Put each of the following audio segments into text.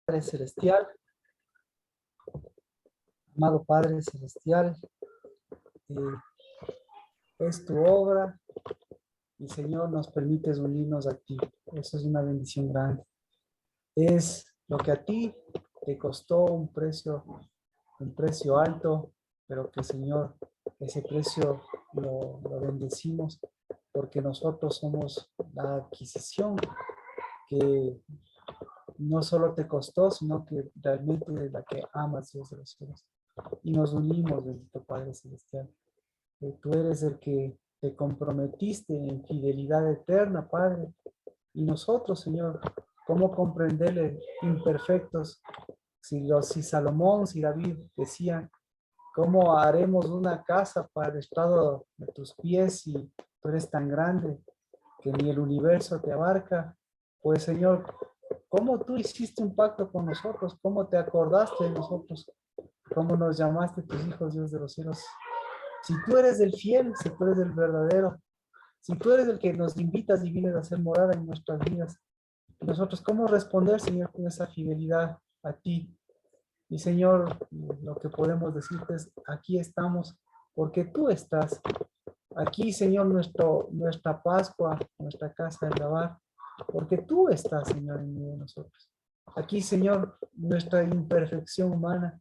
Padre Celestial, amado Padre Celestial, es tu obra y Señor nos permites unirnos a ti. Eso es una bendición grande. Es lo que a ti te costó un precio alto, pero que Señor, ese precio lo bendecimos porque nosotros somos la adquisición que no solo te costó, sino que realmente es la que amas, Dios de los cielos. Y nos unimos, bendito Padre Celestial. Tú eres el que te comprometiste en fidelidad eterna, Padre. Y nosotros, Señor, ¿cómo comprenderle imperfectos? Si Salomón, si David decían, ¿cómo haremos una casa para el estrado de tus pies si tú eres tan grande que ni el universo te abarca? Pues, Señor, ¿cómo tú hiciste un pacto con nosotros? ¿Cómo te acordaste de nosotros? ¿Cómo nos llamaste tus hijos, Dios de los cielos? Si tú eres el fiel, si tú eres el verdadero, si tú eres el que nos invitas y vienes a hacer morada en nuestras vidas, nosotros, ¿cómo responder, Señor, con esa fidelidad a ti? Y, Señor, lo que podemos decirte es, aquí estamos, porque tú estás. Aquí, Señor, nuestra Pascua, nuestra casa de lavar, porque tú estás, Señor, en medio de nosotros. Aquí, Señor, nuestra imperfección humana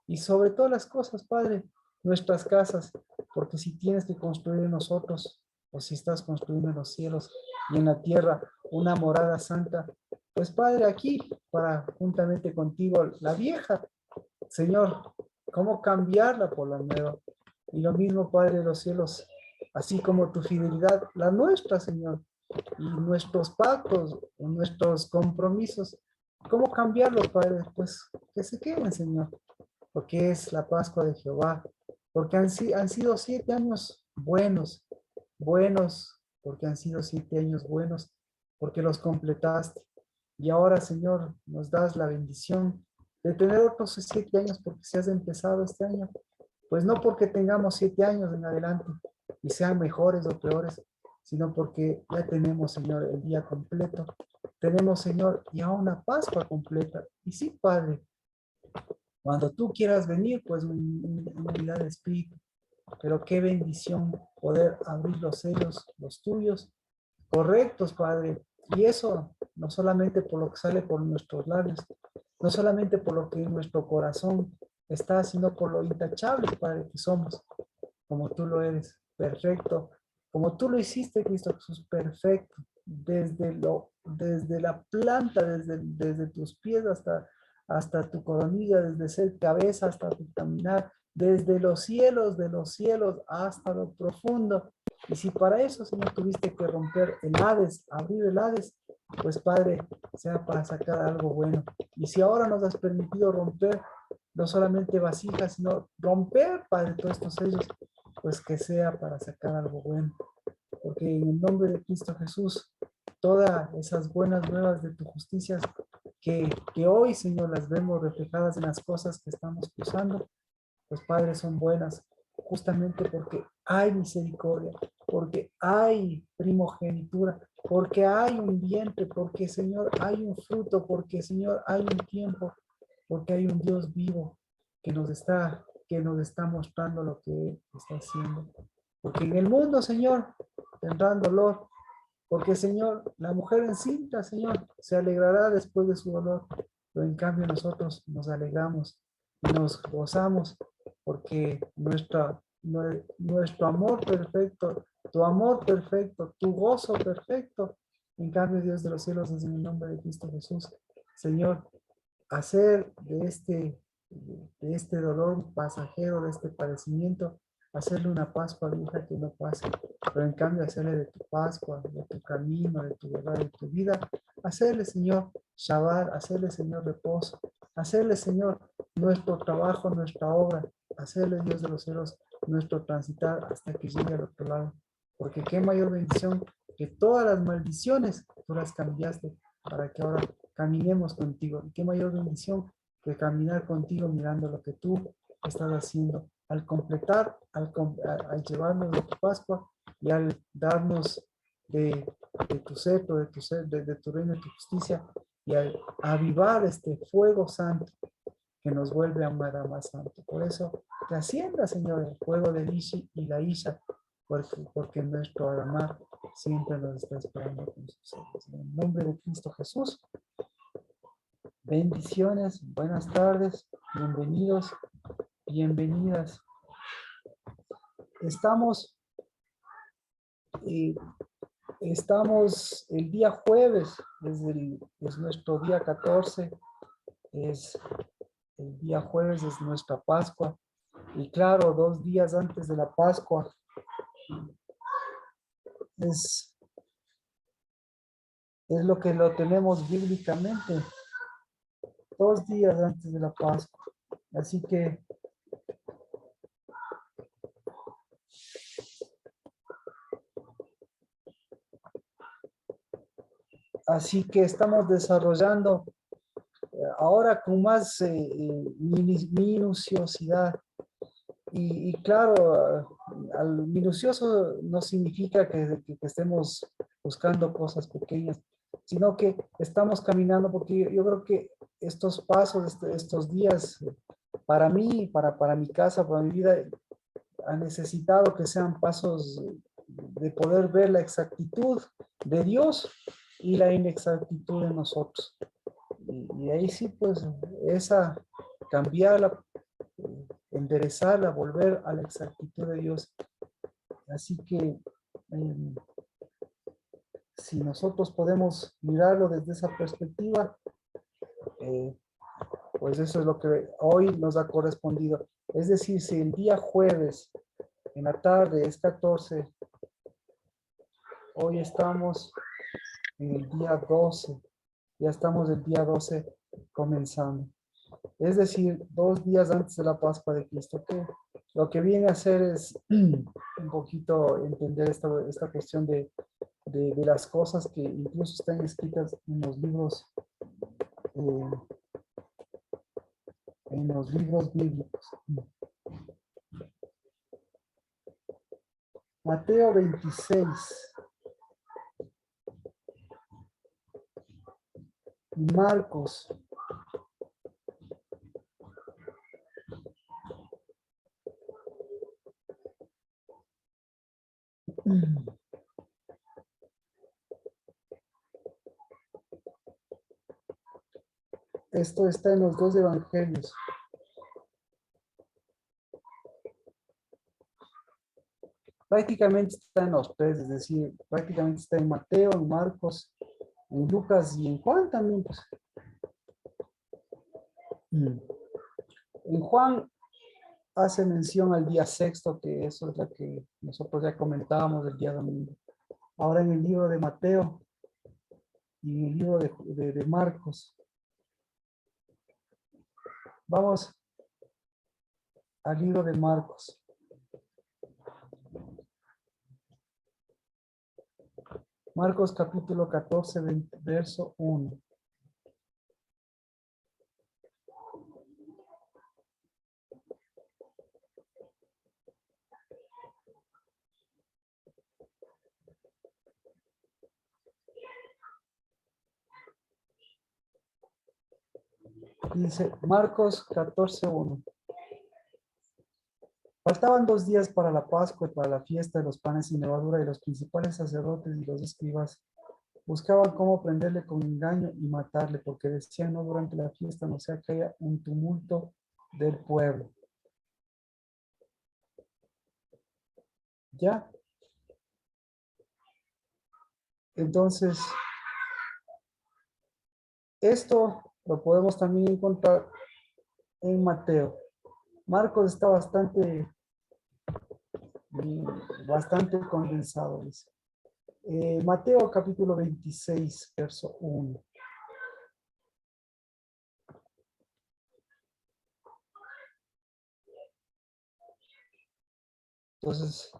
y sobre todas las cosas, Padre, nuestras casas, porque si tienes que construir en nosotros, o si estás construyendo en los cielos y en la tierra una morada santa, pues Padre, aquí, para juntamente contigo, la vieja, Señor, ¿cómo cambiarla por la nueva? Y lo mismo, Padre de los cielos, así como tu fidelidad, la nuestra, Señor, y nuestros pactos, nuestros compromisos, ¿cómo cambiarlos, Padre? Pues que se queden, Señor, porque es la Pascua de Jehová, porque han sido 7 años buenos, porque han sido 7 años buenos, porque los completaste. Y ahora, Señor, nos das la bendición de tener otros 7 años porque se has empezado este año. Pues no porque tengamos 7 años en adelante y sean mejores o peores, sino porque ya tenemos, Señor, el día completo. Tenemos, Señor, ya una Pascua completa. Y sí, Padre, cuando tú quieras venir, pues unidad de espíritu. Pero qué bendición poder abrir los sellos, los tuyos, correctos, Padre. Y eso no solamente por lo que sale por nuestros labios, no solamente por lo que en nuestro corazón está, sino por lo intachable, Padre, que somos, como tú lo eres, perfecto, como tú lo hiciste, Cristo Jesús, perfecto, desde la planta, desde tus pies hasta tu coronilla, desde ser cabeza hasta tu caminar, desde los cielos de los cielos hasta lo profundo. Y si para eso, Señor, tuviste que romper el Hades, abrir el Hades, pues Padre, sea para sacar algo bueno. Y si ahora nos has permitido romper no solamente vasijas, sino romper, Padre, todos estos sellos, pues que sea para sacar algo bueno. Porque en el nombre de Cristo Jesús, todas esas buenas nuevas de tu justicia que hoy, Señor, las vemos reflejadas en las cosas que estamos cruzando, pues Padre, son buenas, justamente porque hay misericordia, porque hay primogenitura, porque hay un vientre, porque, Señor, hay un fruto, porque, Señor, hay un tiempo, porque hay un Dios vivo que nos está mostrando lo que está haciendo. Porque en el mundo, Señor, tendrán dolor, porque, Señor, la mujer encinta, Señor, se alegrará después de su dolor, pero en cambio nosotros nos alegramos y nos gozamos porque nuestro amor perfecto, tu amor perfecto, tu gozo perfecto, en cambio Dios de los cielos es en el nombre de Cristo Jesús. Señor, hacer de este dolor pasajero, de este padecimiento, hacerle una Pascua vieja que no pase, pero en cambio hacerle de tu Pascua, de tu camino, de tu verdad, de tu vida, hacerle, Señor, Shabbat, hacerle, Señor, reposo, hacerle, Señor, nuestro trabajo, nuestra obra, hacerle, Dios de los cielos, nuestro transitar hasta que llegue al otro lado, porque qué mayor bendición que todas las maldiciones tú las cambiaste para que ahora caminemos contigo. Y qué mayor bendición que caminar contigo mirando lo que tú estás haciendo. Al completar, al llevarnos de tu Pascua y al darnos de tu cetro, de tu reino, de tu justicia, y avivar este fuego santo que nos vuelve a amar a más santo. Por eso, que ascienda, Señor, el fuego del Ishi y la Isha, porque nuestro Adamar siempre nos está esperando con sus ojos. En el nombre de Cristo Jesús, bendiciones, buenas tardes, bienvenidos, bienvenidas. Estamos el día jueves, es nuestro día 14, es el día jueves, es nuestra Pascua. Y claro, 2 días antes de la Pascua es lo que lo tenemos bíblicamente, 2 días antes de la Pascua. Así que estamos desarrollando ahora con más minuciosidad. Y claro, al minucioso no significa que estemos buscando cosas pequeñas, sino que estamos caminando, porque yo creo que estos pasos, estos días, para mí, para mi casa, para mi vida, han necesitado que sean pasos de poder ver la exactitud de Dios y la inexactitud de nosotros. Y ahí sí, pues, esa cambiarla, enderezarla, volver a la exactitud de Dios. Así que si nosotros podemos mirarlo desde esa perspectiva, pues eso es lo que hoy nos ha correspondido. Es decir, si el día jueves en la tarde es 14, hoy estamos en el día 12, ya estamos el día 12 comenzando. Es decir, 2 días antes de la Pascua de Cristo, que lo que viene a hacer es un poquito entender esta cuestión de las cosas que incluso están escritas eh, en los libros bíblicos. Mateo 26 y Marcos. Esto está en los 2 evangelios. Prácticamente está en los 3, es decir, prácticamente está en Mateo, en Marcos, en Lucas y en Juan también. Pues. En Juan hace mención al día sexto, que eso es lo que nosotros ya comentábamos el día domingo. Ahora en el libro de Mateo y en el libro de Marcos. Vamos al libro de Marcos. Marcos capítulo 14, verso 1. Dice Marcos 14, 1. Faltaban 2 días para la Pascua y para la fiesta de los panes sin levadura, y los principales sacerdotes y los escribas buscaban cómo prenderle con engaño y matarle, porque decían: no, durante la fiesta no sea que haya un tumulto del pueblo. ¿Ya? Entonces, esto lo podemos también encontrar en Mateo. Marcos está bastante condensado. Dice. Mateo capítulo 26, verso 1. Entonces,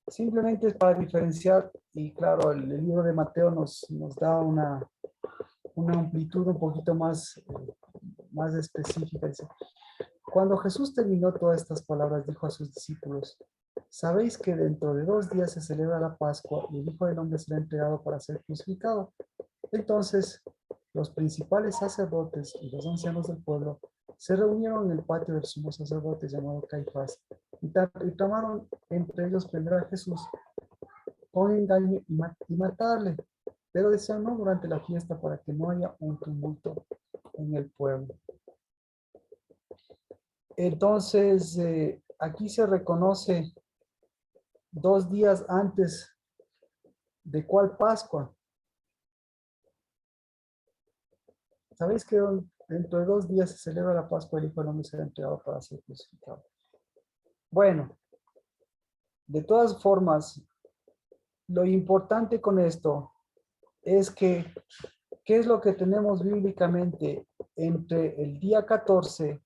simplemente es para diferenciar, y claro, el libro de Mateo nos da una amplitud un poquito más específica. Dice: cuando Jesús terminó todas estas palabras, dijo a sus discípulos: sabéis que dentro de 2 días se celebra la Pascua y el Hijo del Hombre será entregado para ser crucificado. Entonces los principales sacerdotes y los ancianos del pueblo se reunieron en el patio del sumo sacerdote llamado Caifás y tramaron entre ellos prender a Jesús con engaño y matarle. Pero decían no durante la fiesta para que no haya un tumulto en el pueblo. Entonces, aquí se reconoce 2 días antes de cuál Pascua. ¿Sabéis que dentro de 2 días se celebra la Pascua? El Hijo del Hombre será entregado para ser crucificado. Bueno, de todas formas, lo importante con esto es que, ¿qué es lo que tenemos bíblicamente entre el día 14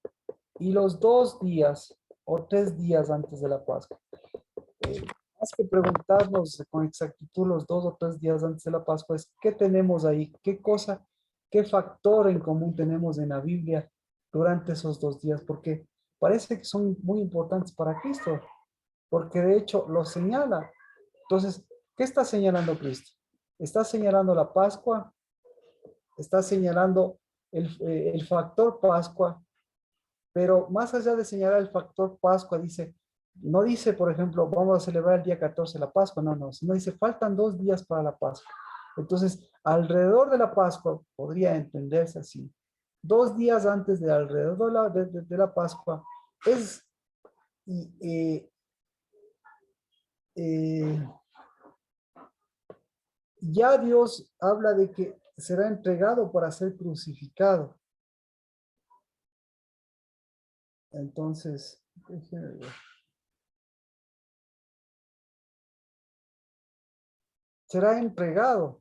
y los 2 días o 3 días antes de la Pascua? Más que preguntarnos con exactitud los 2 o 3 días antes de la Pascua, es qué tenemos ahí, qué cosa, qué factor en común tenemos en la Biblia durante esos 2 días, porque parece que son muy importantes para Cristo, porque de hecho lo señala. Entonces, ¿qué está señalando Cristo? Está señalando la Pascua, está señalando el factor Pascua, pero más allá de señalar el factor Pascua, no dice, por ejemplo, vamos a celebrar el día 14 la Pascua, no, sino dice, faltan 2 días para la Pascua. Entonces, alrededor de la Pascua, podría entenderse así, 2 días antes de alrededor de la Pascua, es, eh, eh, ya Dios habla de que será entregado para ser crucificado. Entonces, déjenme ver. Será entregado.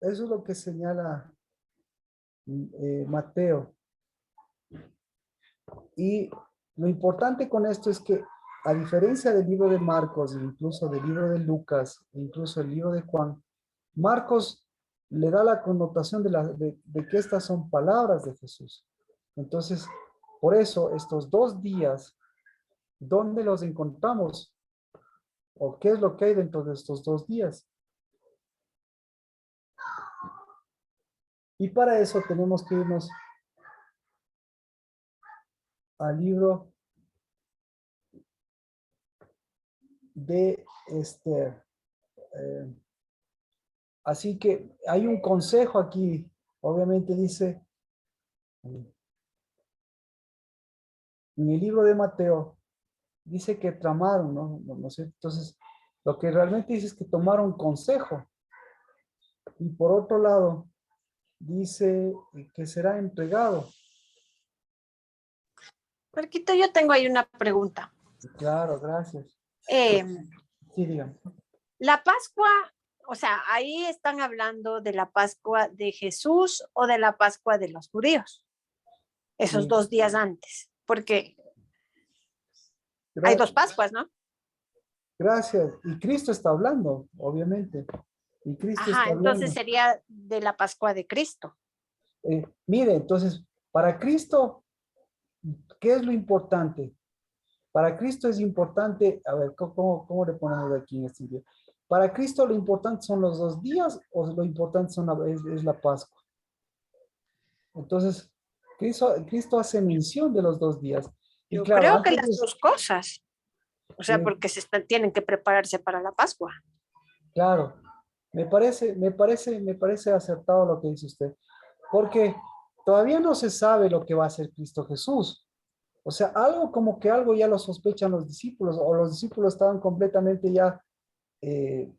Eso es lo que señala Mateo. Y lo importante con esto es que, a diferencia del libro de Marcos, incluso del libro de Lucas, incluso el libro de Juan, Marcos le da la connotación de que estas son palabras de Jesús. Entonces, por eso, estos 2 días, ¿dónde los encontramos? ¿O qué es lo que hay dentro de estos 2 días? Y para eso tenemos que irnos al libro de Esther. Así que hay un consejo aquí. Obviamente dice, en el libro de Mateo, dice que tramaron, ¿no? No sé. Entonces, lo que realmente dice es que tomaron consejo. Y por otro lado, dice que será entregado. Marquito, yo tengo ahí una pregunta. Claro, gracias. Eh, Sí, dígame. la Pascua, o sea, ahí están hablando de la Pascua de Jesús o de la Pascua de los judíos, esos 2 días antes, porque hay 2 Pascuas, ¿no? Gracias. Y Cristo está hablando, obviamente. Y Cristo Ajá, está entonces hablando. sería de la Pascua de Cristo. Mire, entonces, para Cristo, ¿qué es lo importante? Para Cristo es importante, a ver, ¿cómo le ponemos aquí en este video? Para Cristo lo importante son los 2 días o lo importante es la Pascua. Entonces, Cristo hace mención de los 2 días. Y Yo claro, creo que antes las de, dos cosas, o sea, eh, porque tienen que prepararse para la Pascua. claro, me parece acertado lo que dice usted, porque todavía no se sabe lo que va a hacer Cristo Jesús. O sea, algo como que algo ya lo sospechan los discípulos, o los discípulos estaban completamente ya, eh,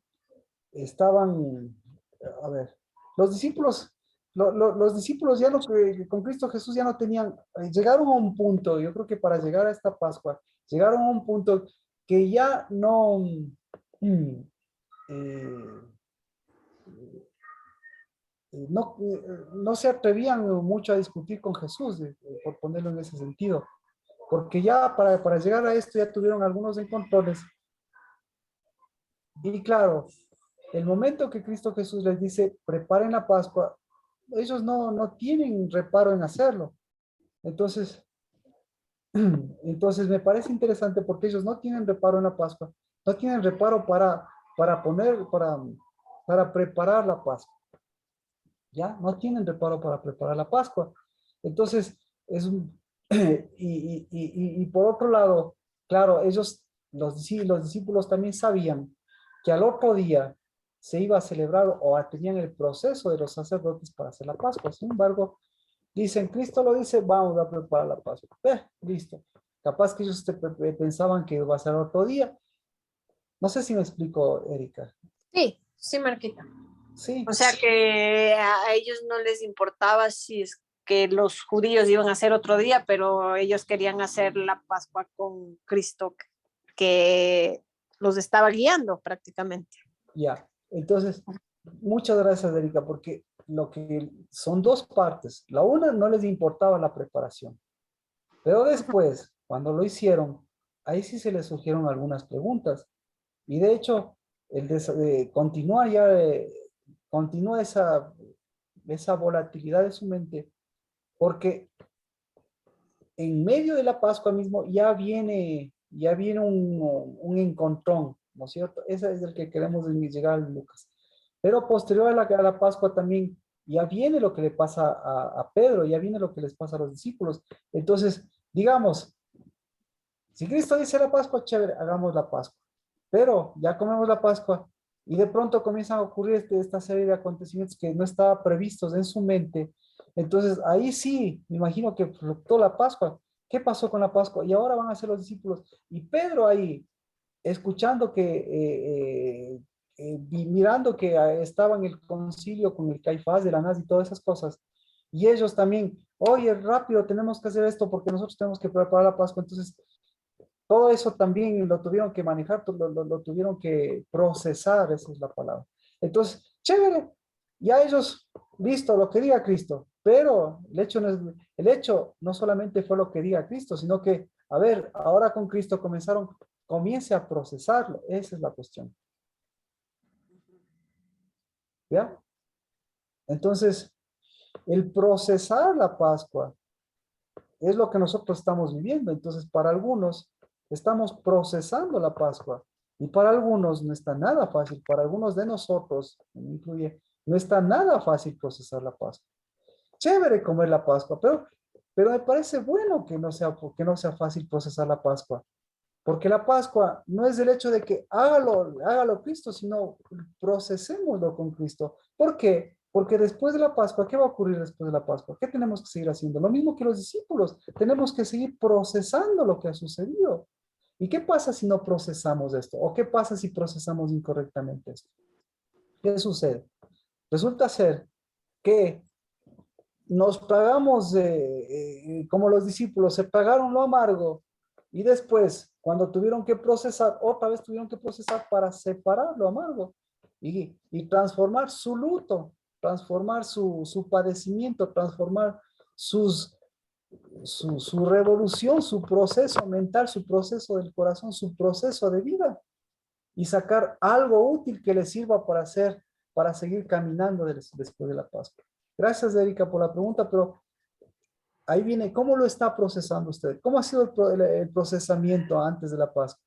estaban, a ver, los discípulos, los discípulos ya no, con Cristo Jesús ya no tenían, llegaron a un punto, yo creo que para llegar a esta Pascua, llegaron a un punto que ya no, eh, no se atrevían mucho a discutir con Jesús, por ponerlo en ese sentido, porque ya para llegar a esto ya tuvieron algunos encontrones. Y claro, el momento que Cristo Jesús les dice, preparen la Pascua, ellos no tienen reparo en hacerlo. Entonces, entonces me parece interesante porque ellos no tienen reparo en la Pascua, no tienen reparo para preparar la Pascua. ¿ya? No tienen reparo para preparar la Pascua. Entonces, es un... y por otro lado, claro, ellos, los discípulos también sabían que al otro día se iba a celebrar o tenían el proceso de los sacerdotes para hacer la Pascua. Sin embargo, dicen, Cristo lo dice, vamos a preparar la Pascua. Listo. Capaz que ellos pensaban que iba a ser otro día. No sé si me explico, Erika. Sí, sí, Marquita. Sí, O sea que a ellos no les importaba si es que los judíos iban a hacer otro día, pero ellos querían hacer la Pascua con Cristo que los estaba guiando prácticamente. ya. Entonces, muchas gracias, Erika, porque lo que son dos partes. La una no les importaba la preparación, pero después, cuando lo hicieron, ahí sí se les surgieron algunas preguntas. Y de hecho, continúa esa volatilidad de su mente, porque en medio de la Pascua mismo ya viene un encontrón, ¿no es cierto? Ese es el que queremos llegar en Lucas. Pero posterior a la Pascua también ya viene lo que le pasa a Pedro, ya viene lo que les pasa a los discípulos. Entonces, digamos, si Cristo dice la Pascua, chévere, hagamos la Pascua. Pero ya comemos la Pascua y de pronto comienzan a ocurrir esta serie de acontecimientos que no estaban previstos en su mente. Entonces ahí sí, me imagino que fluctuó la Pascua. ¿Qué pasó con la Pascua? Y ahora van a ser los discípulos. Y Pedro ahí, escuchando mirando que estaba en el concilio con el Caifás de la Anás y todas esas cosas. Y ellos también, oye, rápido, tenemos que hacer esto porque nosotros tenemos que preparar la Pascua. Entonces, todo eso también lo tuvieron que manejar, lo tuvieron que procesar, esa es la palabra. Entonces, chévere, ya ellos, listo, lo que diga Cristo, pero el hecho no solamente fue lo que diga Cristo, sino que, a ver, ahora con Cristo comience a procesarlo, esa es la cuestión. ¿Ya? Entonces, el procesar la Pascua es lo que nosotros estamos viviendo. Entonces, para algunos, estamos procesando la Pascua. Y para algunos no está nada fácil. Para algunos de nosotros, me incluye, no está nada fácil procesar la Pascua. Chévere comer la Pascua, pero me parece bueno que no sea fácil procesar la Pascua. Porque la Pascua no es el hecho de que hágalo Cristo, sino procesémoslo con Cristo. ¿Por qué? Porque después de la Pascua, ¿qué va a ocurrir después de la Pascua? ¿Qué tenemos que seguir haciendo? Lo mismo que los discípulos, tenemos que seguir procesando lo que ha sucedido. ¿Y qué pasa si no procesamos esto? ¿O qué pasa si procesamos incorrectamente esto? ¿Qué sucede? Resulta ser que nos pagamos, como los discípulos, se pagaron lo amargo y después, cuando tuvieron que procesar, otra vez tuvieron que procesar para separar lo amargo y transformar su luto, transformar su padecimiento, transformar su revolución, su proceso mental, su proceso del corazón, su proceso de vida y sacar algo útil que les sirva para seguir caminando después de la Pascua. Gracias, Erika, por la pregunta, pero ahí viene, ¿cómo lo está procesando usted? ¿Cómo ha sido el procesamiento antes de la Pascua?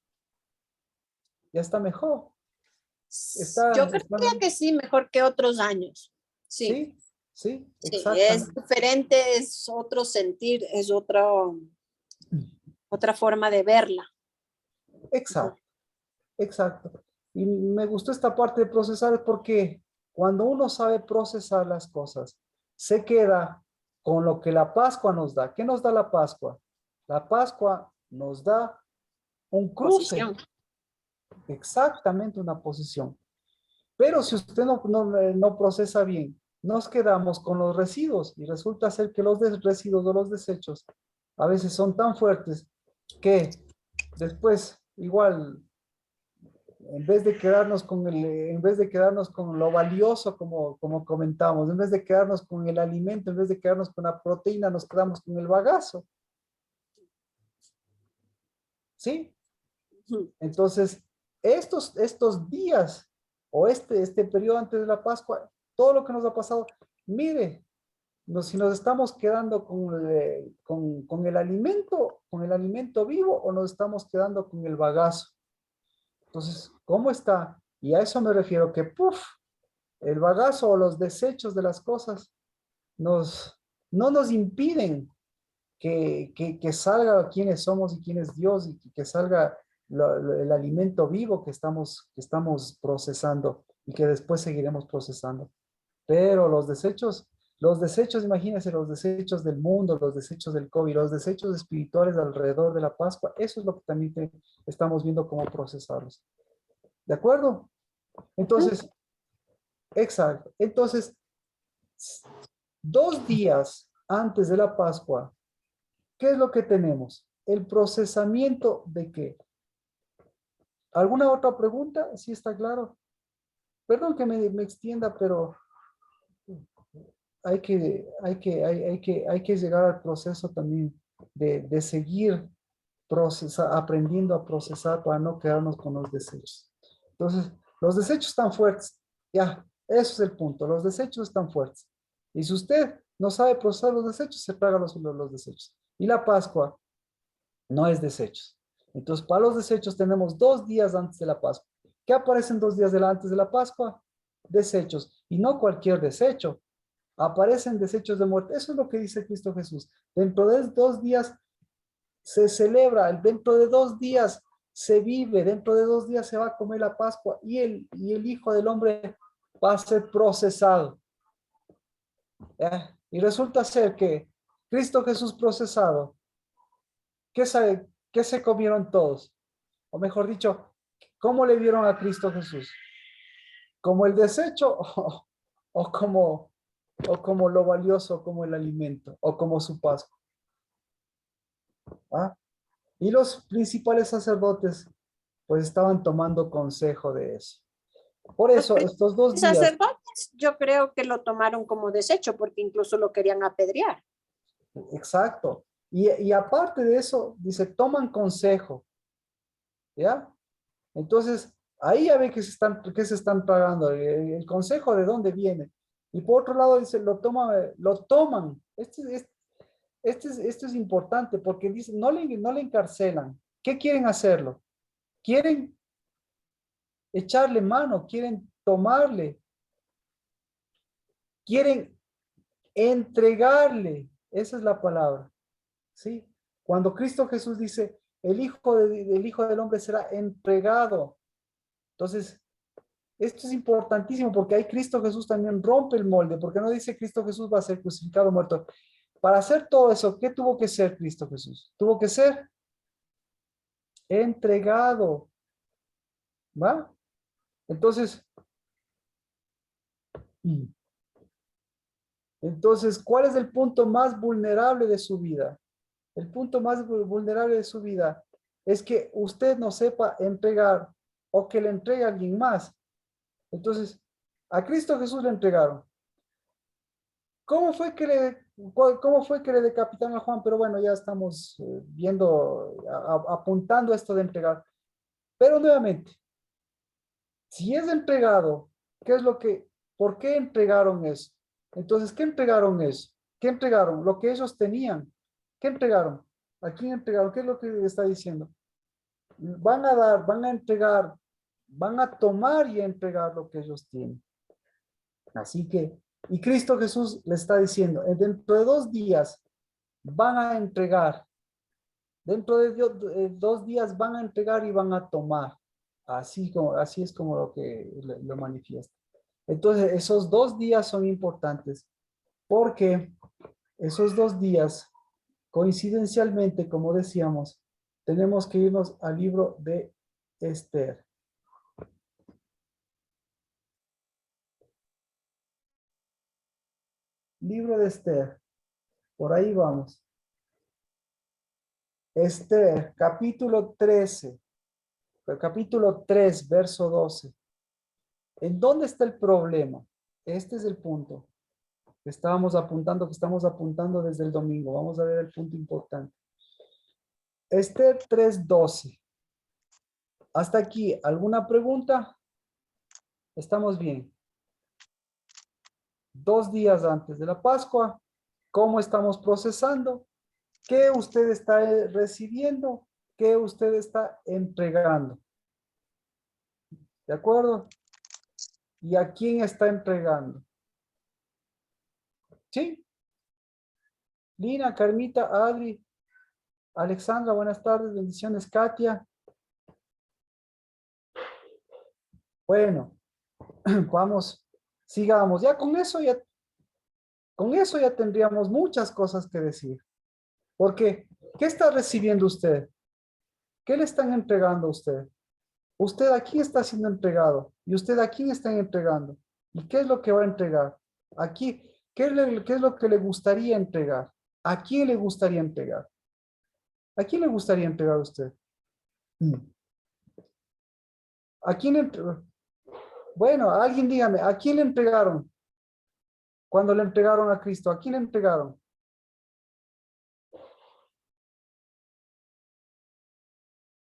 Ya está mejor. Yo Está, está creía que sí, mejor que otros años. Sí, sí, sí, sí, es exactamente. diferente, es otro sentir, es otra forma de verla. Ujú. Exacto, exacto. Y me gustó esta parte de procesar porque cuando uno sabe procesar las cosas, se queda con lo que la Pascua nos da. ¿Qué nos da la Pascua? La Pascua nos da un cruce, Posición. exactamente una posición. Pero si usted no procesa bien, nos quedamos con los residuos y resulta ser que los residuos o los desechos a veces son tan fuertes que después igual en vez de quedarnos con lo valioso como comentamos, en vez de quedarnos con el alimento, en vez de quedarnos con la proteína, nos quedamos con el bagazo, ¿sí? Ujú. Entonces, estos días o este periodo antes de la Pascua, todo lo que nos ha pasado, mire, si nos estamos quedando con el alimento vivo o nos estamos quedando con el bagazo. Entonces, ¿cómo está? Y a eso me refiero que, ¡puf! el bagazo o los desechos de las cosas no nos impiden que salga quiénes somos y quién es Dios y que salga el alimento vivo que estamos procesando y que después seguiremos procesando. Pero los desechos, imagínense, los desechos del mundo, los desechos del COVID, los desechos espirituales alrededor de la Pascua, eso es lo que también estamos viendo cómo procesarlos. ¿De acuerdo? Ujú. Entonces, exacto. Entonces, 2 días antes de la Pascua, ¿qué es lo que tenemos? El procesamiento de qué. ¿Alguna otra pregunta? ¿Sí está claro? Perdón que me extienda, pero hay que llegar al proceso también de seguir aprendiendo a procesar para no quedarnos con los desechos. Entonces, los desechos están fuertes. Ya, eso es el punto. Los desechos están fuertes. Y si usted no sabe procesar los desechos, se traga los desechos. Y la Pascua no es desechos. Entonces, para los desechos tenemos 2 días antes de la Pascua. ¿Qué aparecen 2 días antes de la Pascua? Desechos. Y no cualquier desecho. Aparecen desechos de muerte. Eso es lo que dice Cristo Jesús. Dentro de 2 días se celebra, dentro de 2 días se vive, dentro de 2 días se va a comer la Pascua y el Hijo del Hombre va a ser procesado. ¿Ya? Y resulta ser que Cristo Jesús procesado, ¿qué se comieron todos? O mejor dicho, ¿cómo le vieron a Cristo Jesús? ¿Como el desecho o como, o como lo valioso, como el alimento, o como su Pascua? ¿Ah? Y los principales sacerdotes pues estaban tomando consejo de eso. Por Los eso estos 2 días, sacerdotes yo creo que lo tomaron como desecho porque incluso lo querían apedrear. exacto. Y aparte de eso, dice, toman consejo, ¿ya? Entonces, ahí ya ve que se están pagando, el consejo de dónde viene. Y por otro lado, dice, lo toman. Esto es importante porque dice, no le encarcelan. ¿Qué quieren hacerlo? Quieren echarle mano, quieren tomarle, quieren entregarle. Esa es la palabra, ¿sí? Cuando Cristo Jesús dice, el Hijo del Hombre será entregado. Entonces, esto es importantísimo porque ahí Cristo Jesús también rompe el molde, porque no dice Cristo Jesús va a ser crucificado, muerto. Para hacer todo eso, ¿qué tuvo que ser Cristo Jesús? Tuvo que ser entregado, ¿va? Entonces, ¿cuál es el punto más vulnerable de su vida? El punto más vulnerable de su vida es que usted no sepa entregar o que le entregue a alguien más. Entonces, a Cristo Jesús le entregaron. ¿Cómo fue que le decapitaron a Juan? Pero bueno, ya estamos viendo, apuntando esto de entregar. Pero nuevamente, si es entregado, ¿qué es por qué entregaron eso? Entonces, ¿qué entregaron eso? ¿Qué entregaron? Lo que ellos tenían. ¿Qué entregaron? ¿A quién entregaron? ¿Qué es lo que está diciendo? Van a dar, van a entregar, van a tomar y a entregar lo que ellos tienen. Así que, y Cristo Jesús le está diciendo, dentro de 2 días van a entregar, dentro de 2 días van a entregar y van a tomar. Así es como lo que lo manifiesta. Entonces, esos 2 días son importantes porque esos 2 días, coincidencialmente, como decíamos, tenemos que irnos al libro de Esther. Libro de Esther. Por ahí vamos. Esther, capítulo 13, capítulo 3, verso 12. ¿En dónde está el problema? Este es el punto que estamos apuntando desde el domingo. Vamos a ver el punto importante. Esther 3:12. Hasta aquí, ¿alguna pregunta? Estamos bien. 2 días antes de la Pascua, ¿cómo estamos procesando? ¿Qué usted está recibiendo? ¿Qué usted está entregando? ¿De acuerdo? ¿Y a quién está entregando? ¿Sí? Lina, Carmita, Adri, Alexandra, buenas tardes, bendiciones, Katia. Bueno, vamos, sigamos. Ya con eso ya tendríamos muchas cosas que decir. Porque, ¿qué está recibiendo usted? ¿Qué le están entregando a usted? ¿Usted a quién está siendo entregado? ¿Y usted a quién está entregando? ¿Y qué es lo que va a entregar? Aquí, ¿qué es lo que le gustaría entregar? ¿A quién le gustaría entregar? ¿A quién le gustaría entregar a usted? Mm. ¿A quién le Bueno, alguien dígame, ¿a quién le entregaron? Cuando le entregaron a Cristo, ¿a quién le entregaron?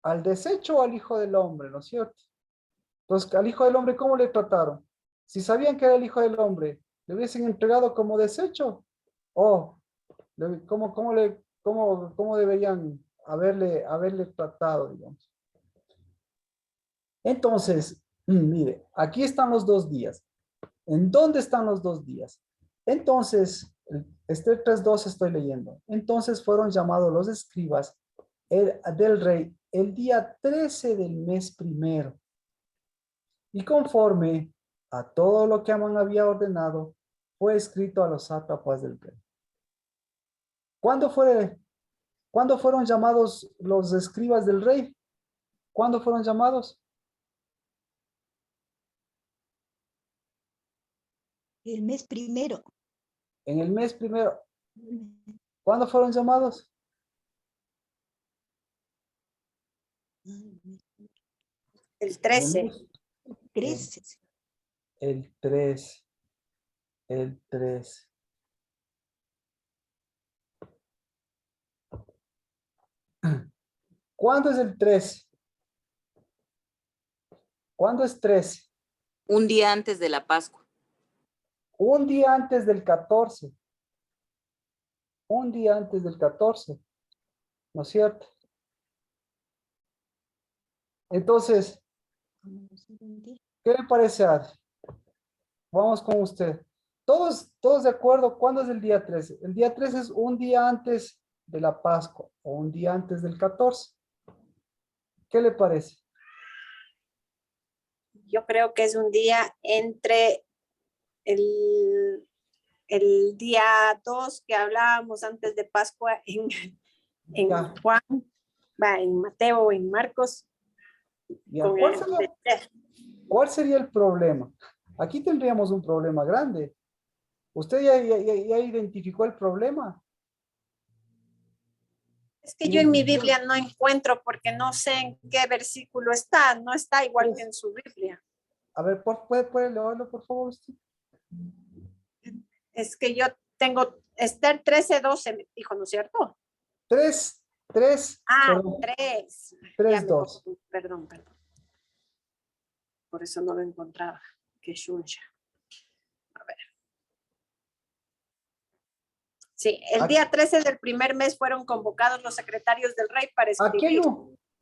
¿Al desecho o al Hijo del Hombre, no es cierto? Entonces, al Hijo del Hombre, ¿cómo le trataron? Si sabían que era el Hijo del Hombre, ¿le hubiesen entregado como desecho? ¿O cómo deberían haberle tratado, digamos? Entonces, mire, aquí están los 2 días. ¿En dónde están los 2 días? Entonces, este 3:2 estoy leyendo. Entonces fueron llamados los escribas del rey el día 13 del mes primero. Y conforme a todo lo que Amán había ordenado, fue escrito a los sátrapas del rey. ¿Cuándo fueron llamados los escribas del rey? ¿Cuándo fueron llamados? El mes primero. En el mes primero. ¿Cuándo fueron llamados? El 13. 13. El 3. El 3. ¿Cuándo es el 3? ¿Cuándo es 13? Un día antes de la Pascua. Un día antes del 14. Un día antes del 14. ¿No es cierto? Entonces, ¿qué le parece, Adri? Vamos con usted. Todos de acuerdo, ¿cuándo es el día 13? El día 13 es un día antes de la Pascua o un día antes del 14. ¿Qué le parece? Yo creo que es un día entre el día 2 que hablábamos antes de Pascua en Ya. Juan, en Mateo, en Marcos. Ya. Con ¿Cuál sería el problema? Aquí tendríamos un problema grande. ¿Usted ya identificó el problema? Es que yo en mi Biblia no encuentro porque no sé en qué versículo está. No está igual que en su Biblia. A ver, ¿puede leerlo, por favor, usted? Es que yo tengo Esther 13:12, me dijo, ¿no es cierto? 3, Ah, perdón, 3. 3, 2. Perdón. Por eso no lo encontraba. Que shuncha. A ver. Sí, el día 13 del primer mes fueron convocados los secretarios del rey para escribir.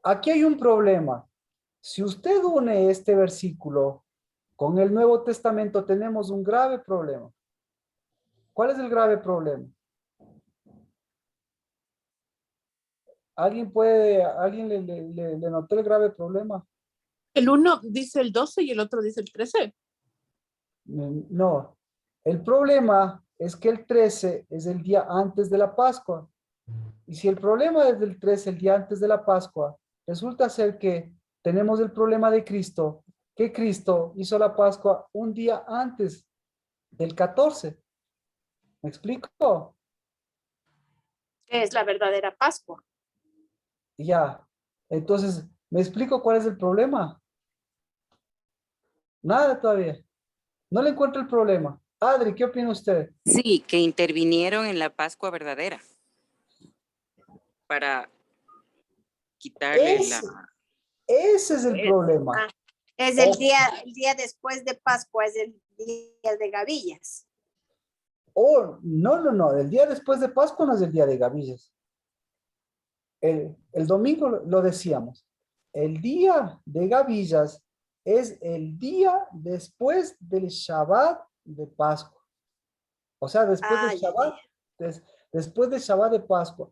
Aquí hay un problema. Si usted une este versículo con el Nuevo Testamento, tenemos un grave problema. ¿Cuál es el grave problema? ¿Alguien le notó el grave problema? El uno dice el 12 y el otro dice el 13. No. El problema es que el 13 es el día antes de la Pascua. Y si el problema es del 13, el día antes de la Pascua, resulta ser que tenemos el problema de Cristo, que Cristo hizo la Pascua un día antes del 14. ¿Me explico? Que es la verdadera Pascua. Ya. Entonces, ¿me explico cuál es el problema? Nada todavía. No le encuentro el problema. Adri, ¿qué opina usted? Sí, que intervinieron en la Pascua verdadera para quitarle Ese es el problema. Es el día después de Pascua, es el día de Gavillas. Oh, no. El día después de Pascua no es el día de Gavillas. El domingo lo decíamos. El día de Gavillas es el día después del Shabbat de Pascua. O sea, después del Ya, Shabbat, después del Shabbat de Pascua.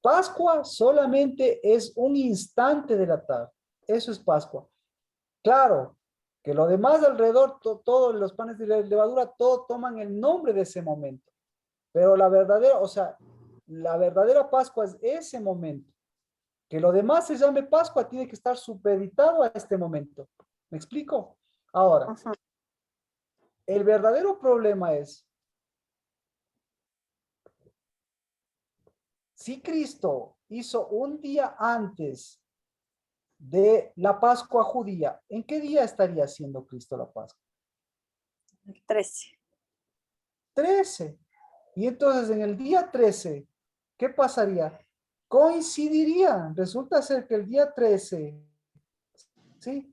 Pascua solamente es un instante de la tarde. Eso es Pascua. Claro, que lo demás alrededor, todos los panes de levadura, todos toman el nombre de ese momento. Pero la verdadera, o sea, la verdadera Pascua es ese momento. Que lo demás se llame Pascua tiene que estar supeditado a este momento. ¿Me explico? Ahora, Ajá. el verdadero problema es, si Cristo hizo un día antes de la Pascua judía, ¿en qué día estaría haciendo Cristo la Pascua? El 13. 13. Y entonces en el día 13, ¿qué pasaría? Coincidiría. Resulta ser que el día 13, ¿sí?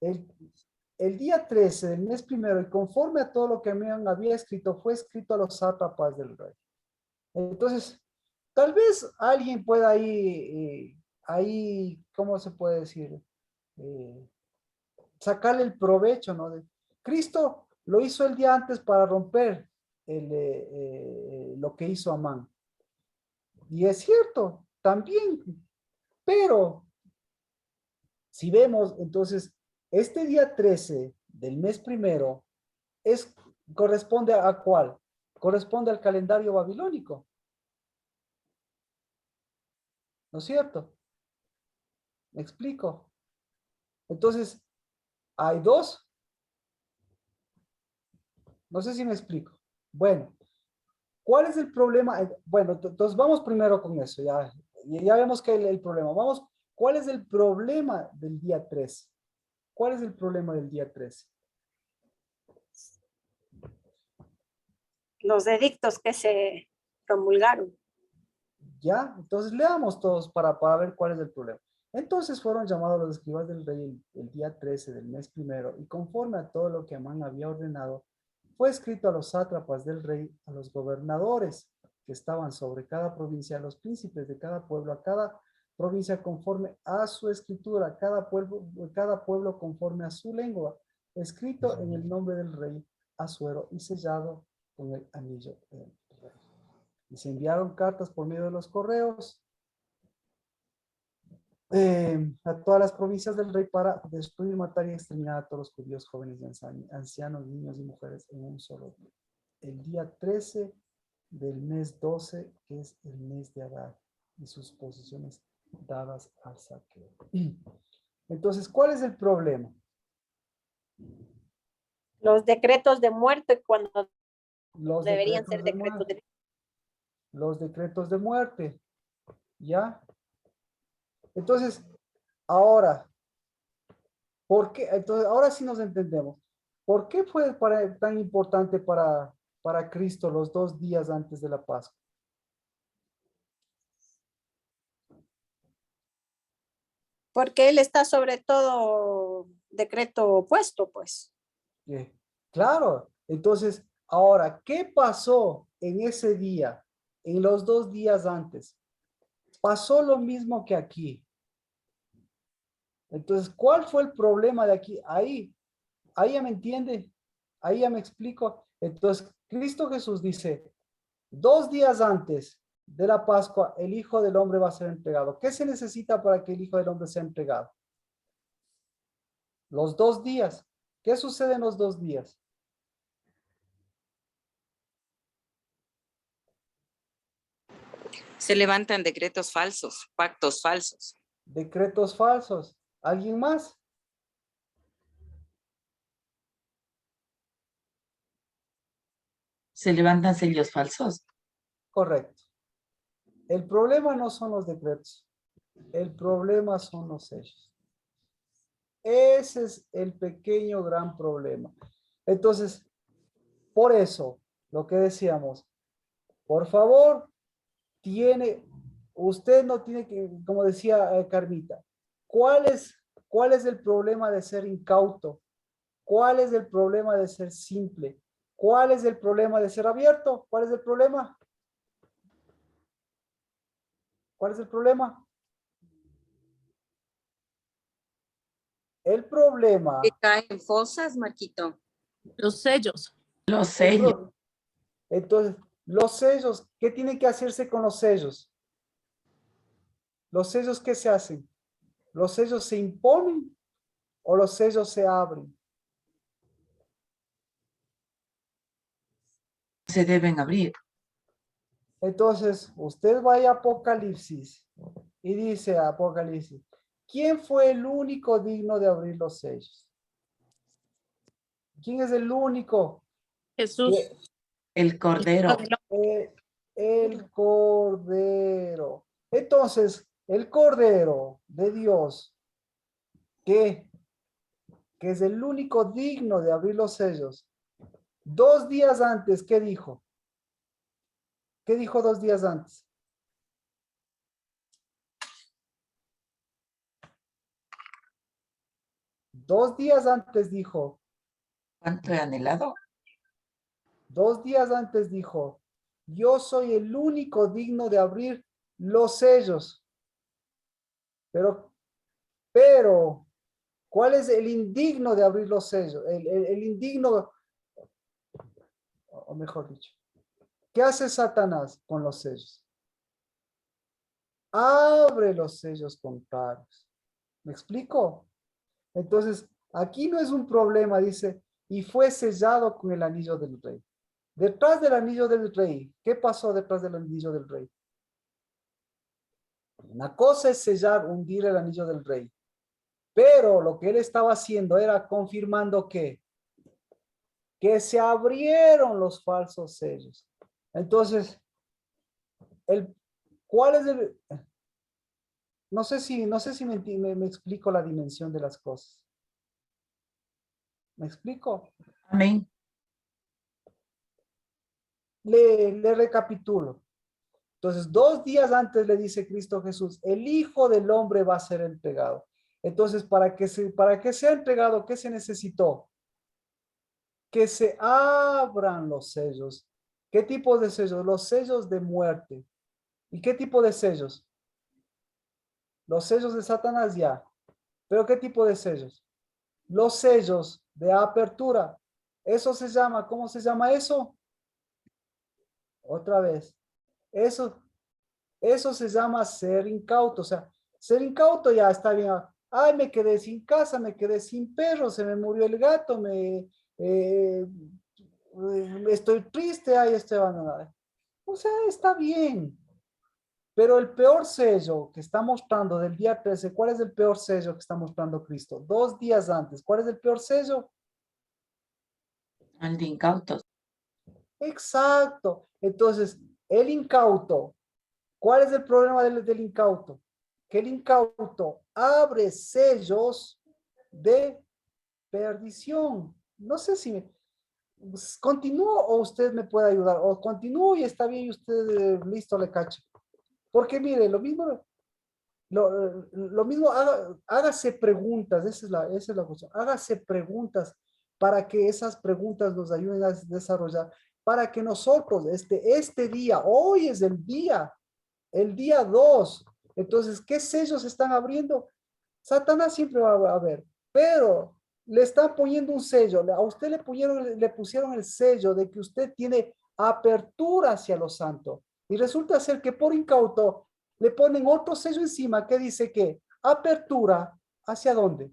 El día 13 del mes primero, y conforme a todo lo que me había escrito, fue escrito a los sátrapas del rey. Entonces, tal vez alguien pueda ahí, ¿cómo se puede decir? Eh, Sacarle el provecho, ¿no? Cristo lo hizo el día antes para romper lo que hizo Amán. Y es cierto, también, pero si vemos, entonces, este día 13 del mes primero corresponde a ¿cuál? Corresponde al calendario babilónico, ¿no es cierto? ¿Me explico? Entonces, hay dos, no sé si me explico. Bueno, ¿cuál es el problema? Bueno, entonces vamos primero con eso, ya vemos que el problema. Vamos, ¿cuál es el problema del día 13? ¿Cuál es el problema del día 13? Los edictos que se promulgaron. ¿Ya? Entonces leamos todos para ver cuál es el problema. Entonces fueron llamados los escribas del rey el día 13 del mes primero, y conforme a todo lo que Amán había ordenado, fue escrito a los sátrapas del rey, a los gobernadores que estaban sobre cada provincia, a los príncipes de cada pueblo, a cada provincia conforme a su escritura, a cada pueblo conforme a su lengua, escrito en el nombre del rey Asuero y sellado con el anillo del rey. Y se enviaron cartas por medio de los correos a todas las provincias del rey para destruir, matar y exterminar a todos los judíos jóvenes y ancianos, niños y mujeres en un solo día. El día 13 del mes 12, que es el mes de Adar, y sus posesiones dadas al saqueo. Entonces, ¿cuál es el problema? Los decretos de muerte cuando Los deberían decretos ser de decretos muerte. de... Los decretos de muerte. ¿Ya? Entonces, ahora, ¿por qué? Entonces, ahora sí nos entendemos. ¿Por qué fue tan importante para Cristo los 2 días antes de la Pascua? Porque él está sobre todo decreto opuesto, pues. Claro, entonces, ahora, ¿qué pasó en ese día, en los 2 días antes? Pasó lo mismo que aquí. Entonces, ¿cuál fue el problema de aquí? Ahí ya me entiende, ahí ya me explico. Entonces, Cristo Jesús dice, 2 días antes de la Pascua, el Hijo del Hombre va a ser entregado. ¿Qué se necesita para que el Hijo del Hombre sea entregado? Los 2 días. ¿Qué sucede en los 2 días? Se levantan decretos falsos, pactos falsos. Decretos falsos. ¿Alguien más? Se levantan sellos falsos. Correcto. El problema no son los decretos. El problema son los sellos. Ese es el pequeño gran problema. Entonces, por eso, lo que decíamos, por favor, usted no tiene que, como decía Carmita, ¿cuál es el problema de ser incauto? ¿Cuál es el problema de ser simple? ¿Cuál es el problema de ser abierto? ¿Cuál es el problema? ¿Cuál es el problema? El problema, Que cae en fosas, Marquito. Los sellos. Los el sellos. pro- entonces, los sellos, ¿qué tiene que hacerse con los sellos? ¿Los sellos qué se hacen? ¿Los sellos se imponen o los sellos se abren? Se deben abrir. Entonces, usted vaya a Apocalipsis y dice a Apocalipsis, ¿quién fue el único digno de abrir los sellos? ¿Quién es el único? Jesús. El cordero. El Cordero. Entonces, el Cordero de Dios, que es el único digno de abrir los sellos, 2 días antes, ¿qué dijo? ¿Qué dijo 2 días antes? Dos días antes dijo, ¿Cuánto he anhelado? 2 días antes dijo, yo soy el único digno de abrir los sellos. Pero, ¿cuál es el indigno de abrir los sellos? El indigno, o mejor dicho, ¿qué hace Satanás con los sellos? Abre los sellos contrarios. ¿Me explico? Entonces, aquí no es un problema, dice, y fue sellado con el anillo del rey. Detrás del anillo del rey, ¿qué pasó detrás del anillo del rey? Una cosa es sellar, hundir el anillo del rey. Pero lo que él estaba haciendo era confirmando que se abrieron los falsos sellos. Entonces, ¿cuál es el? No sé si me explico la dimensión de las cosas. ¿Me explico? Amén. Le recapitulo. Entonces, 2 días antes le dice Cristo Jesús, el Hijo del Hombre va a ser entregado. Entonces, para que sea entregado, ¿qué se necesitó? Que se abran los sellos. ¿Qué tipo de sellos? Los sellos de muerte. ¿Y qué tipo de sellos? Los sellos de Satanás ya. ¿Pero qué tipo de sellos? Los sellos de apertura. Eso se llama, ¿cómo se llama eso? Otra vez. Eso se llama ser incauto. O sea, ser incauto ya está bien. Ay, me quedé sin casa, me quedé sin perro, se me murió el gato, estoy triste, ay, estoy abandonado. O sea, está bien. Pero el peor sello que está mostrando del día 13, ¿cuál es el peor sello que está mostrando Cristo? 2 días antes, ¿cuál es el peor sello? Al de incautos. Exacto. Entonces, el incauto, ¿cuál es el problema del incauto? Que el incauto abre sellos de perdición. No sé si continúo o usted me puede ayudar, o continúo y está bien y usted listo le cacha. Porque mire, lo mismo, hágase preguntas, esa es la cuestión, hágase preguntas para que esas preguntas nos ayuden a desarrollar, para que nosotros, este día, hoy es el día 2, entonces, ¿qué sellos están abriendo? Satanás siempre va a haber, pero le están poniendo un sello, a usted le pusieron el sello de que usted tiene apertura hacia lo santo, y resulta ser que por incauto le ponen otro sello encima que dice que apertura hacia dónde.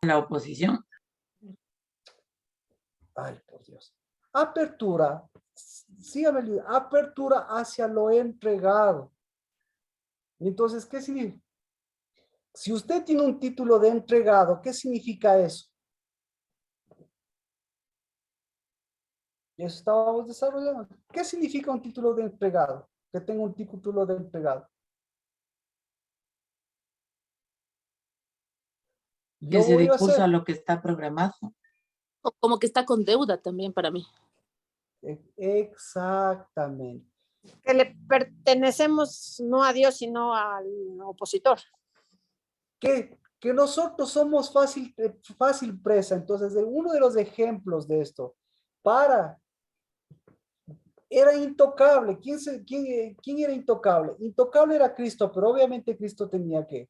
La oposición. Ay, por Dios. Apertura, sígame, apertura hacia lo entregado. Entonces, ¿qué significa? Si usted tiene un título de entregado, ¿qué significa eso? Y eso estábamos desarrollando. ¿Qué significa un título de entregado? Que tenga un título de entregado. Que Yo se voy dé a curso a hacer. lo que está programado. O como que está con deuda también para mí. Exactamente. Que le pertenecemos no a Dios, sino al opositor. Que nosotros somos fácil presa. Entonces, uno de los ejemplos de esto, era intocable. ¿Quién era intocable? Intocable era Cristo, pero obviamente Cristo tenía que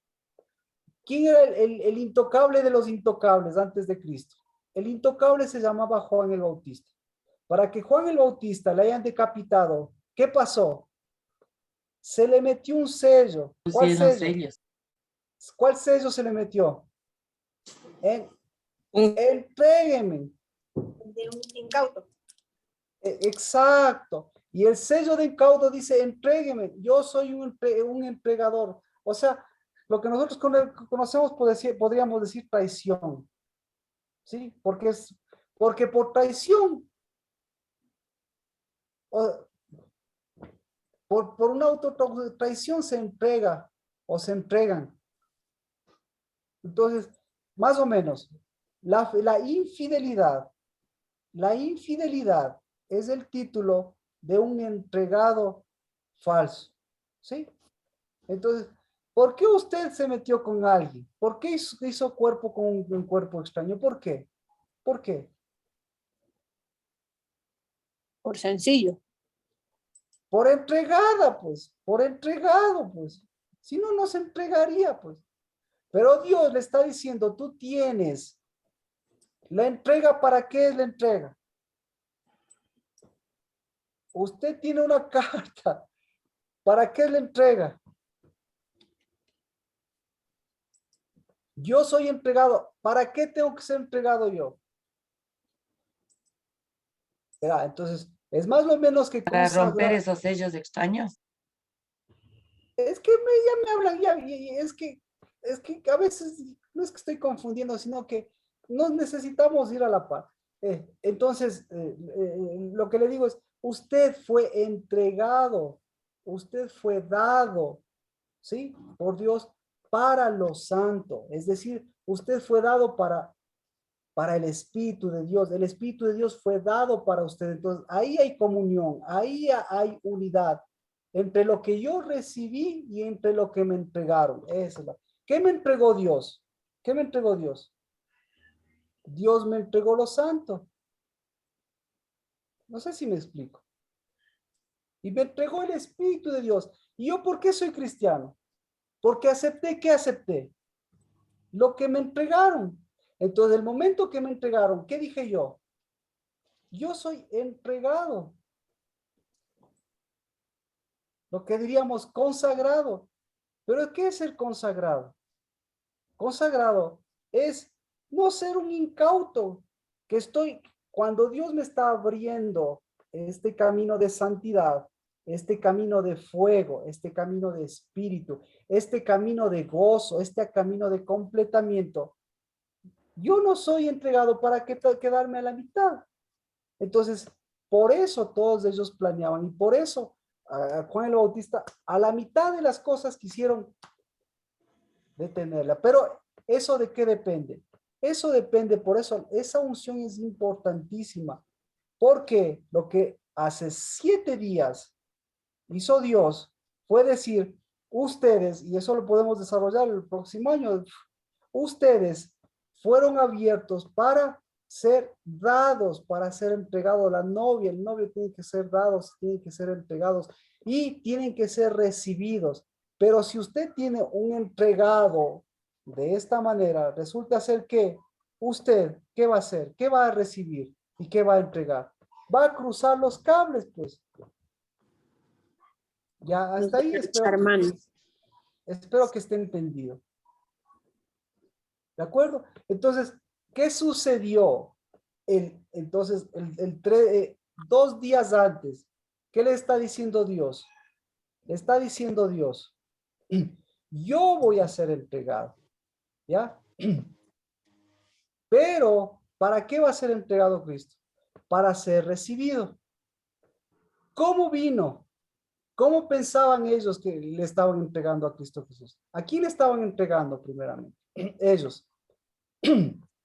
¿Quién era el intocable de los intocables antes de Cristo? El intocable se llamaba Juan el Bautista. Para que Juan el Bautista le hayan decapitado, ¿qué pasó? Se le metió un sello. ¿Cuál Pusieron sello? sellos. ¿Cuál sello se le metió? Un- Entrégueme. De un incauto. Exacto. Y el sello de incauto dice, entrégueme, yo soy un entregador. O sea, lo que nosotros conocemos podríamos decir traición. ¿Sí? Porque por traición, por una autotraición se entrega o se entregan. Entonces, más o menos, la infidelidad es el título de un entregado falso, ¿sí? Entonces, ¿por qué usted se metió con alguien? ¿Por qué hizo cuerpo con un cuerpo extraño? ¿Por qué? ¿Por qué? Por sencillo. Por entregada, pues, por entregado, pues. Si no, no se entregaría, pues. Pero Dios le está diciendo, tú tienes la entrega. ¿Para qué es la entrega? Usted tiene una carta. ¿Para qué es la entrega? Yo soy entregado. ¿Para qué tengo que ser entregado yo? Entonces, es más o menos que Para romper consagrar. esos sellos extraños. Es que ya me hablan, y es que a veces no es que estoy confundiendo, sino que nos necesitamos ir a la par. Entonces, lo que le digo es, usted fue entregado, usted fue dado, ¿sí? Por Dios para lo santo. Es decir, usted fue dado para el Espíritu de Dios. El Espíritu de Dios fue dado para usted. Entonces, ahí hay comunión, ahí hay unidad entre lo que yo recibí y entre lo que me entregaron. ¿Qué me entregó Dios? ¿Qué me entregó Dios? Dios me entregó lo santo. No sé si me explico. Y me entregó el Espíritu de Dios. ¿Y yo por qué soy cristiano? Porque acepté, ¿qué acepté? Lo que me entregaron. Entonces, el momento que me entregaron, ¿qué dije yo? Yo soy entregado. Lo que diríamos consagrado. ¿Pero qué es ser consagrado? Consagrado es no ser un incauto, cuando Dios me está abriendo este camino de santidad, este camino de fuego, este camino de espíritu, este camino de gozo, este camino de completamiento. Yo no soy entregado para quedarme a la mitad. Entonces, por eso todos ellos planeaban y por eso Juan el Bautista a la mitad de las cosas quisieron detenerla. Pero ¿eso de qué depende? Eso depende, por eso esa unción es importantísima, porque lo que hace 7 días hizo Dios fue decir, ustedes, y eso lo podemos desarrollar el próximo año, ustedes fueron abiertos para ser dados, para ser entregados. La novia, el novio tiene que ser dados, tienen que ser entregados y tienen que ser recibidos. Pero si usted tiene un entregado de esta manera, resulta ser que usted, ¿qué va a hacer? ¿Qué va a recibir? ¿Y qué va a entregar? Va a cruzar los cables, pues. Ya hasta ahí espero que esté entendido. ¿De acuerdo? Entonces, ¿qué sucedió? Entonces, 2 días antes, ¿qué le está diciendo Dios? Le está diciendo Dios, yo voy a ser entregado, ¿ya? Pero, ¿para qué va a ser entregado Cristo? Para ser recibido. ¿Cómo vino? ¿Cómo pensaban ellos que le estaban entregando a Cristo Jesús? ¿A quién le estaban entregando primeramente? Ellos,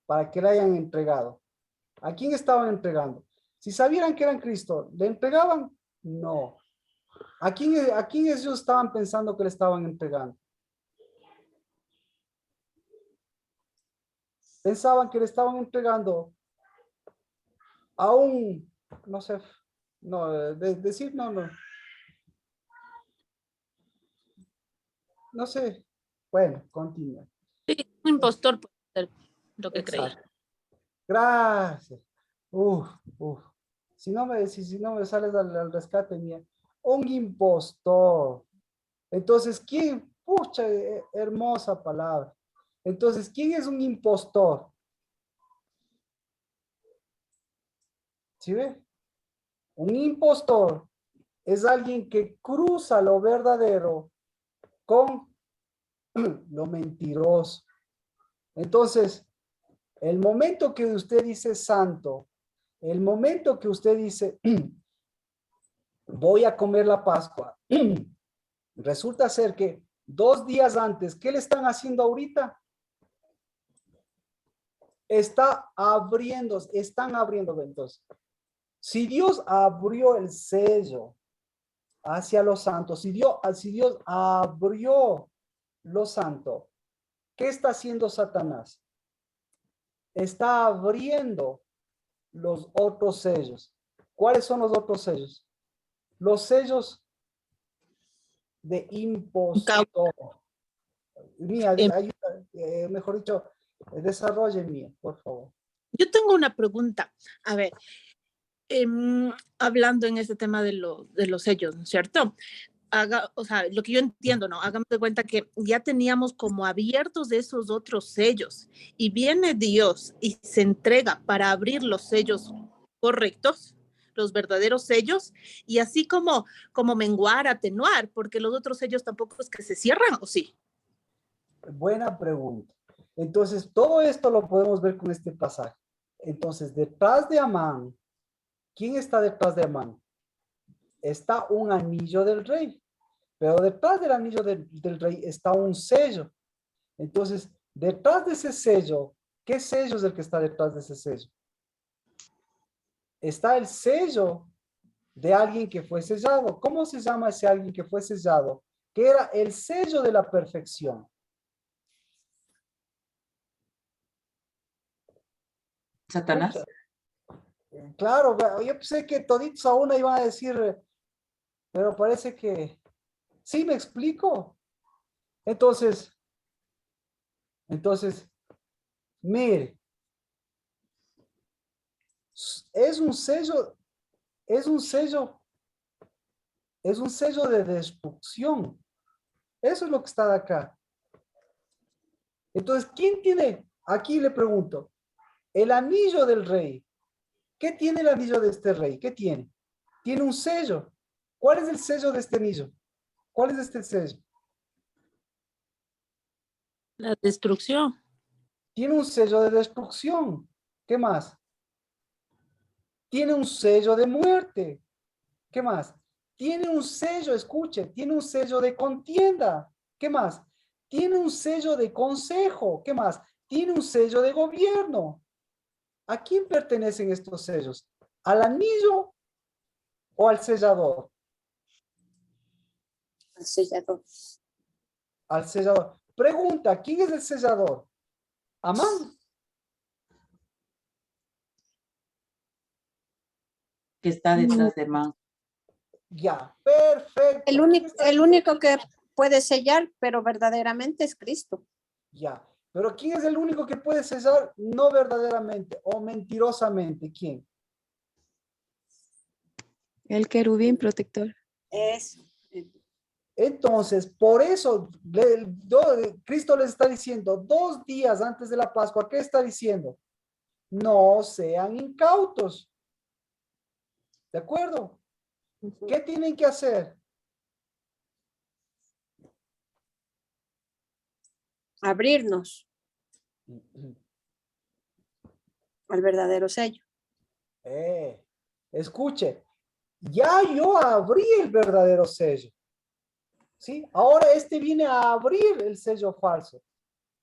para que le hayan entregado. ¿A quién estaban entregando? Si sabían que eran Cristo, ¿le entregaban? No. ¿A quién ellos estaban pensando que le estaban entregando? Pensaban que le estaban entregando a un, no sé, no, decir no, no sé. Bueno, continúa. Sí, Un impostor puede ser lo que creí. Exacto. Gracias. Uf. Si no me sales al rescate, mía. Un impostor. Entonces, ¿quién? Pucha, hermosa palabra. Entonces, ¿quién es un impostor? ¿Sí ve? Un impostor es alguien que cruza lo verdadero con lo mentiroso. Entonces, el momento que usted dice santo, el momento que usted dice voy a comer la Pascua, resulta ser que 2 días antes, ¿qué le están haciendo ahorita? Están abriendo. Entonces, si Dios abrió el sello hacia los santos, si Dios abrió los santos, ¿qué está haciendo Satanás? Está abriendo los otros sellos. ¿Cuáles son los otros sellos? Los sellos de impostor. Mía, ayuda, mejor dicho, desarrolle, Mía, por favor. Yo tengo una pregunta. A ver, hablando en este tema de los sellos, ¿no es cierto? O sea, lo que yo entiendo, ¿no? Hagamos de cuenta que ya teníamos como abiertos esos otros sellos y viene Dios y se entrega para abrir los sellos correctos, los verdaderos sellos, y así como menguar, atenuar, porque los otros sellos tampoco es que se cierran, ¿o sí? Buena pregunta. Entonces, todo esto lo podemos ver con este pasaje. Entonces, detrás de Amán, ¿quién está detrás de Amán? Está un anillo del rey, pero detrás del anillo del rey está un sello. Entonces, detrás de ese sello, ¿qué sello es el que está detrás de ese sello? Está el sello de alguien que fue sellado. ¿Cómo se llama ese alguien que fue sellado? Que era el sello de la perfección. Satanás. Claro, yo pensé que toditos a una iban a decir, pero parece que sí, me explico. Entonces, mire, es un sello de destrucción. Eso es lo que está de acá. Entonces, ¿quién tiene? Aquí le pregunto, el anillo del rey. ¿Qué tiene el anillo de este rey? ¿Qué tiene? Tiene un sello. ¿Cuál es el sello de este anillo? ¿Cuál es este sello? La destrucción. Tiene un sello de destrucción. ¿Qué más? Tiene un sello de muerte. ¿Qué más? Tiene un sello, escuche, tiene un sello de contienda. ¿Qué más? Tiene un sello de consejo. ¿Qué más? Tiene un sello de gobierno. ¿A quién pertenecen estos sellos? ¿Al anillo o al sellador? El sellador. Al sellador. Pregunta, ¿quién es el sellador? Amán. Que está detrás de Man. Ya, perfecto. El único que puede sellar, pero verdaderamente es Cristo. Ya, pero ¿quién es el único que puede sellar no verdaderamente o mentirosamente? ¿Quién? El querubín protector. Eso. Entonces, por eso Cristo les está diciendo 2 días antes de la Pascua, ¿qué está diciendo? No sean incautos. ¿De acuerdo? ¿Qué tienen que hacer? Abrirnos al verdadero sello. Escuche, ya yo abrí el verdadero sello. ¿Sí? Ahora este viene a abrir el sello falso.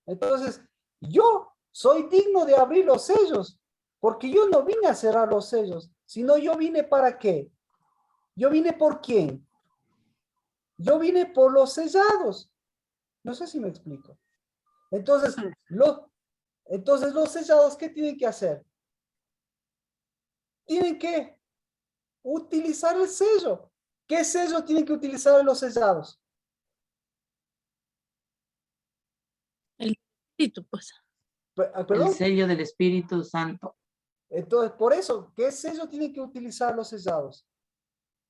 Entonces, yo soy digno de abrir los sellos, porque yo no vine a cerrar los sellos, sino yo vine ¿para qué? Yo vine ¿por quién? Yo vine por los sellados. No sé si me explico. Entonces, los sellados, ¿qué tienen que hacer? Tienen que utilizar el sello. ¿Qué sello tienen que utilizar los sellados? Espíritu, pues. El ¿Perdón? sello del Espíritu Santo. Entonces, por eso, ¿qué sello tienen que utilizar los sellados?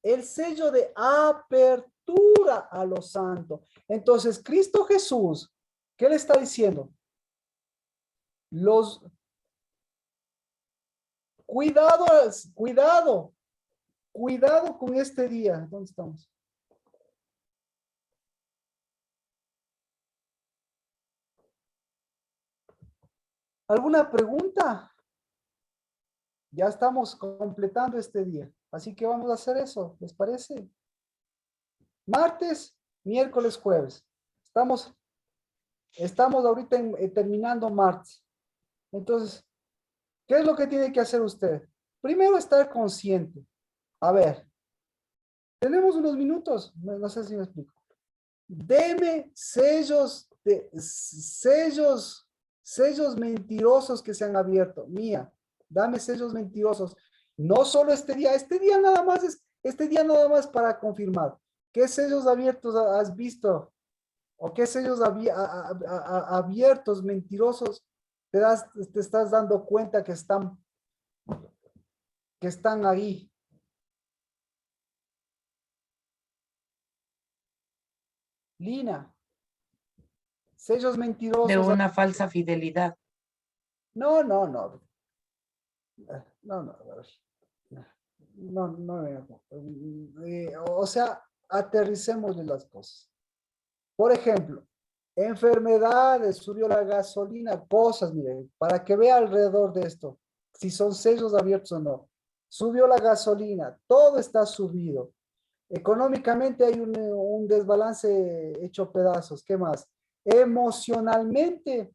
El sello de apertura a lo santo. Entonces, Cristo Jesús, ¿qué le está diciendo? Cuidado, cuidado con este día. ¿Dónde estamos? ¿Alguna pregunta? Ya estamos completando este día. Así que vamos a hacer eso. ¿Les parece? Martes, miércoles, jueves. Estamos ahorita terminando martes. Entonces, ¿qué es lo que tiene que hacer usted? Primero, estar consciente. A ver, tenemos unos minutos. No sé si me explico. Deme sellos mentirosos que se han abierto. Mía, dame sellos mentirosos. No solo este día nada más para confirmar. ¿Qué sellos abiertos has visto? ¿O qué sellos abiertos, mentirosos, te estás dando cuenta que están ahí? Lina, sellos De mentirosos. una falsa fidelidad. No. No. O sea, aterricemos de las cosas. Por ejemplo, enfermedades, subió la gasolina, cosas, mire, para que vea alrededor de esto, si son sellos abiertos o no. Subió la gasolina, todo está subido. Económicamente hay un desbalance hecho pedazos. ¿Qué más? Emocionalmente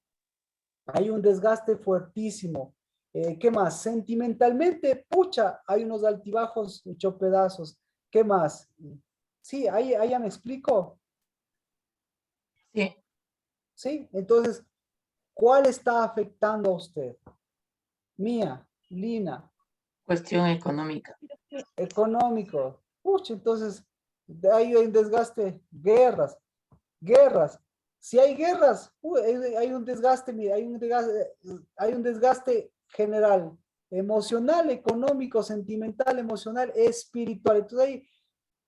hay un desgaste fuertísimo. ¿Qué más? Sentimentalmente, pucha, hay unos altibajos hecho pedazos. ¿Qué más? Sí, ahí ya me explico. Sí, Sí, entonces, ¿cuál está afectando a usted? Mía, Lina, cuestión económica. económico. Pucha, entonces, de ahí hay un desgaste, guerras. Si hay guerras, hay un desgaste, mira, hay un desgaste general, emocional, económico, sentimental, emocional, espiritual. Entonces hay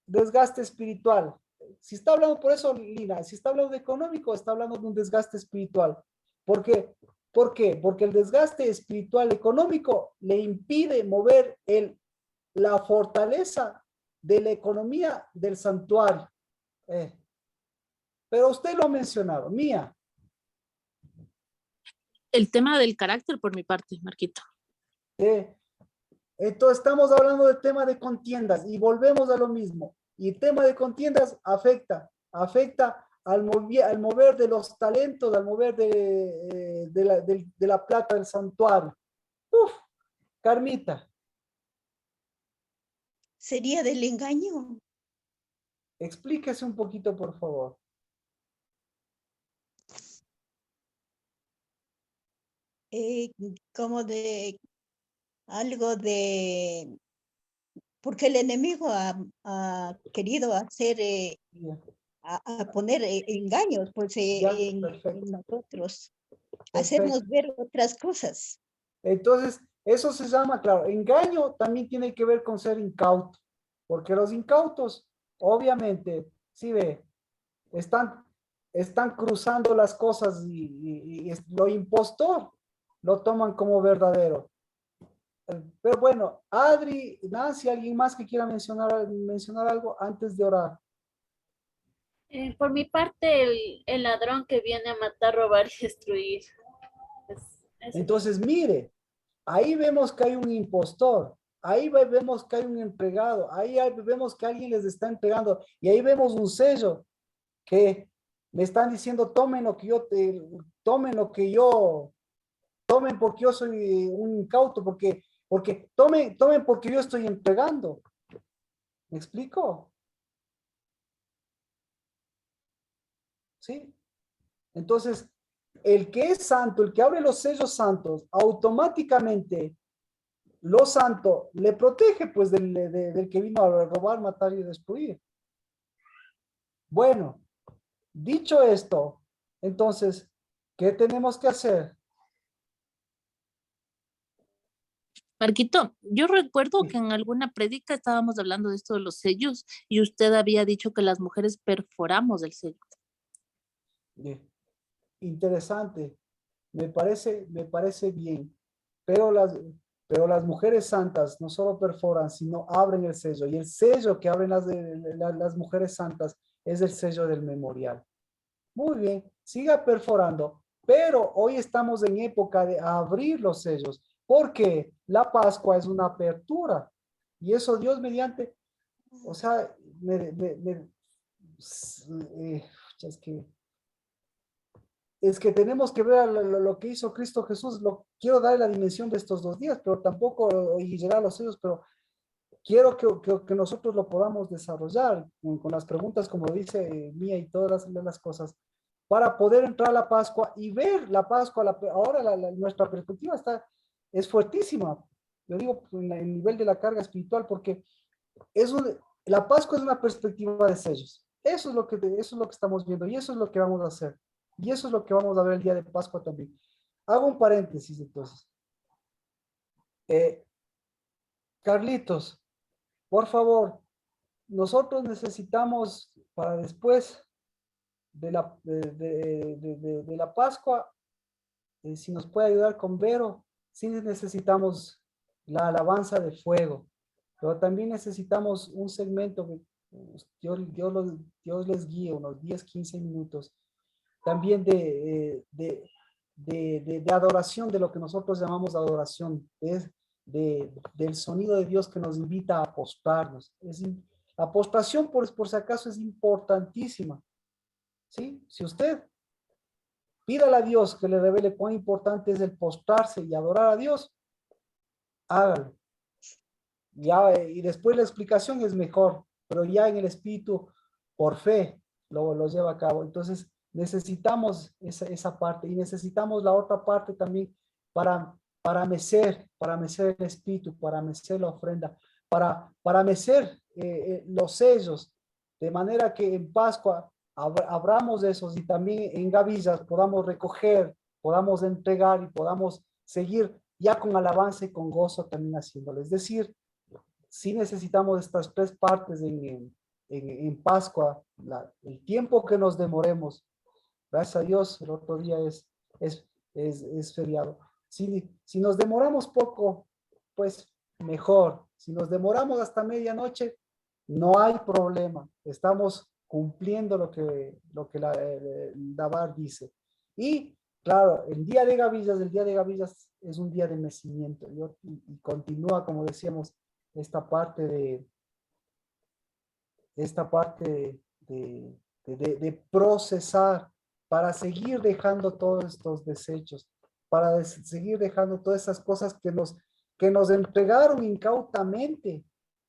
desgaste espiritual. Si está hablando, por eso, Lina, si está hablando de económico, está hablando de un desgaste espiritual. ¿Por qué? ¿Por qué? Porque el desgaste espiritual económico le impide mover la fortaleza de la economía del santuario. Pero usted lo ha mencionado, Mía. El tema del carácter por mi parte, Marquito. Entonces estamos hablando del tema de contiendas y volvemos a lo mismo. Y el tema de contiendas afecta al mover de los talentos, al mover de la plata del santuario. Uf, Carmita, Sería del engaño. explíquese un poquito, por favor. eh, Como de algo de, porque el enemigo ha querido hacer, a poner engaños pues, Ya, en perfecto, nosotros, perfecto. hacernos ver otras cosas. Entonces, eso se llama, claro, engaño también tiene que ver con ser incauto, porque los incautos, obviamente, sí ve, están cruzando las cosas y lo impostor lo toman como verdadero. Pero bueno, Adri, Nancy, ¿alguien más que quiera mencionar algo antes de orar? Por mi parte, el ladrón que viene a matar, robar y destruir. Eso. Entonces, mire, ahí vemos que hay un impostor, ahí vemos que hay un empleado, ahí vemos que alguien les está entregando y ahí vemos un sello que me están diciendo tomen porque yo soy un incauto, porque tomen porque yo estoy entregando. ¿Me explico? ¿Sí? Entonces, el que es santo, el que abre los sellos santos, automáticamente lo santo le protege pues del que vino a robar, matar y destruir. Bueno, dicho esto, entonces ¿Qué tenemos que hacer? Marquito, yo recuerdo Sí. que en alguna prédica estábamos hablando de esto de los sellos y usted había dicho que las mujeres perforamos el sello. Bien. Interesante. Me parece bien. Pero las mujeres santas no solo perforan, sino abren el sello. Y el sello que abren las mujeres santas es el sello del memorial. Muy bien, siga perforando. Pero hoy estamos en época de abrir los sellos, porque la Pascua es una apertura. Y eso Dios mediante, o sea, es que tenemos que ver lo que hizo Cristo Jesús. Quiero dar la dimensión de estos 2 días, pero tampoco y llegar a los sellos, pero quiero que nosotros lo podamos desarrollar con las preguntas, como dice Mía y todas las cosas, para poder entrar a la Pascua y ver la Pascua. Ahora nuestra perspectiva es fuertísima. Yo digo en el nivel de la carga espiritual, porque la Pascua es una perspectiva de sellos. Eso es lo que estamos viendo y eso es lo que vamos a hacer. Y eso es lo que vamos a ver el día de Pascua también. Hago un paréntesis entonces. Carlitos, por favor, nosotros necesitamos para después de la Pascua, si nos puede ayudar con Vero, sí necesitamos la alabanza de fuego, pero también necesitamos un segmento que Dios les guíe unos 10, 15 minutos, también de adoración, de lo que nosotros llamamos adoración, del sonido de Dios que nos invita a postrarnos. La postración, por si acaso, es importantísima. ¿Sí? Si usted pídale a Dios que le revele cuán importante es el postrarse y adorar a Dios, hágalo. Y después la explicación es mejor, pero ya en el espíritu, por fe, lo lleva a cabo. Entonces, necesitamos esa parte y necesitamos la otra parte también para mecer el espíritu, para mecer la ofrenda, para mecer los sellos, de manera que en Pascua abramos esos y también en gavillas podamos recoger, podamos entregar y podamos seguir ya con alabanza y con gozo también haciéndolo. Es decir, sí necesitamos estas 3 partes en Pascua, el tiempo que nos demoremos. Gracias a Dios, el otro día es feriado. Si nos demoramos poco, pues mejor. Si nos demoramos hasta medianoche, no hay problema. Estamos cumpliendo lo que Dabar dice. Y claro, el día de Gavillas es un día de mecimiento. Y continúa, como decíamos, esta parte de procesar para seguir dejando todos estos desechos, para seguir dejando todas esas cosas que nos entregaron incautamente.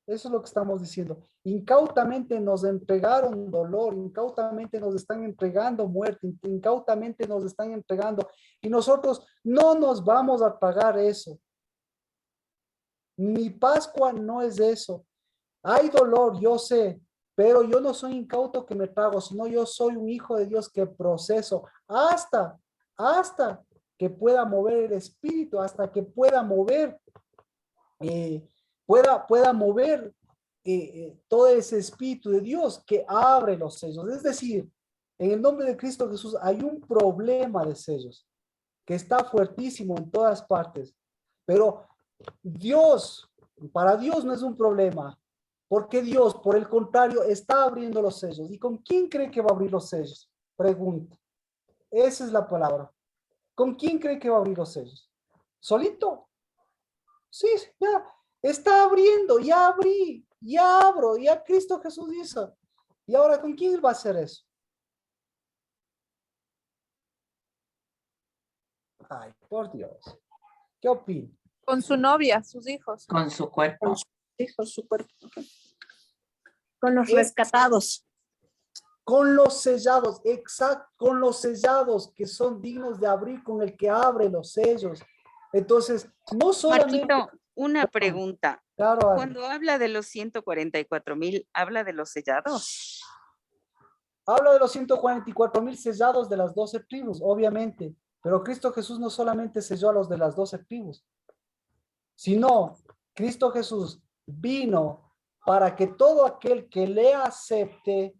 Eso es lo que estamos diciendo. Incautamente nos entregaron dolor, incautamente nos están entregando muerte, incautamente nos están entregando, y nosotros no nos vamos a pagar eso. Mi Pascua no es eso. Hay dolor, yo sé, pero yo no soy incauto que me trago, sino yo soy un hijo de Dios que proceso hasta que pueda mover el espíritu, hasta que pueda mover, pueda mover todo ese espíritu de Dios que abre los sellos. Es decir, en el nombre de Cristo Jesús hay un problema de sellos que está fuertísimo en todas partes, pero para Dios no es un problema, porque Dios, por el contrario, está abriendo los sellos. ¿Y con quién cree que va a abrir los sellos? Pregunta. Esa es la palabra. ¿Con quién cree que va a abrir los sellos? ¿Solito? Sí, ya. Está abriendo, ya abrí, ya abro, ya Cristo Jesús hizo. ¿Y ahora con quién va a hacer eso? Ay, por Dios. ¿Qué opina? Con su novia, sus hijos. Con su cuerpo. Con sus hijos, su cuerpo. Con los rescatados. Con los sellados, exacto, con los sellados que son dignos de abrir, con el que abre los sellos. Entonces, no solamente... Marquito, una pregunta. Claro, Cuando habla de los 144,000, ¿habla de los sellados? Habla de los 144,000 sellados de las 12 tribus, obviamente. Pero Cristo Jesús no solamente selló a los de las 12 tribus, sino Cristo Jesús vino para que todo aquel que le acepte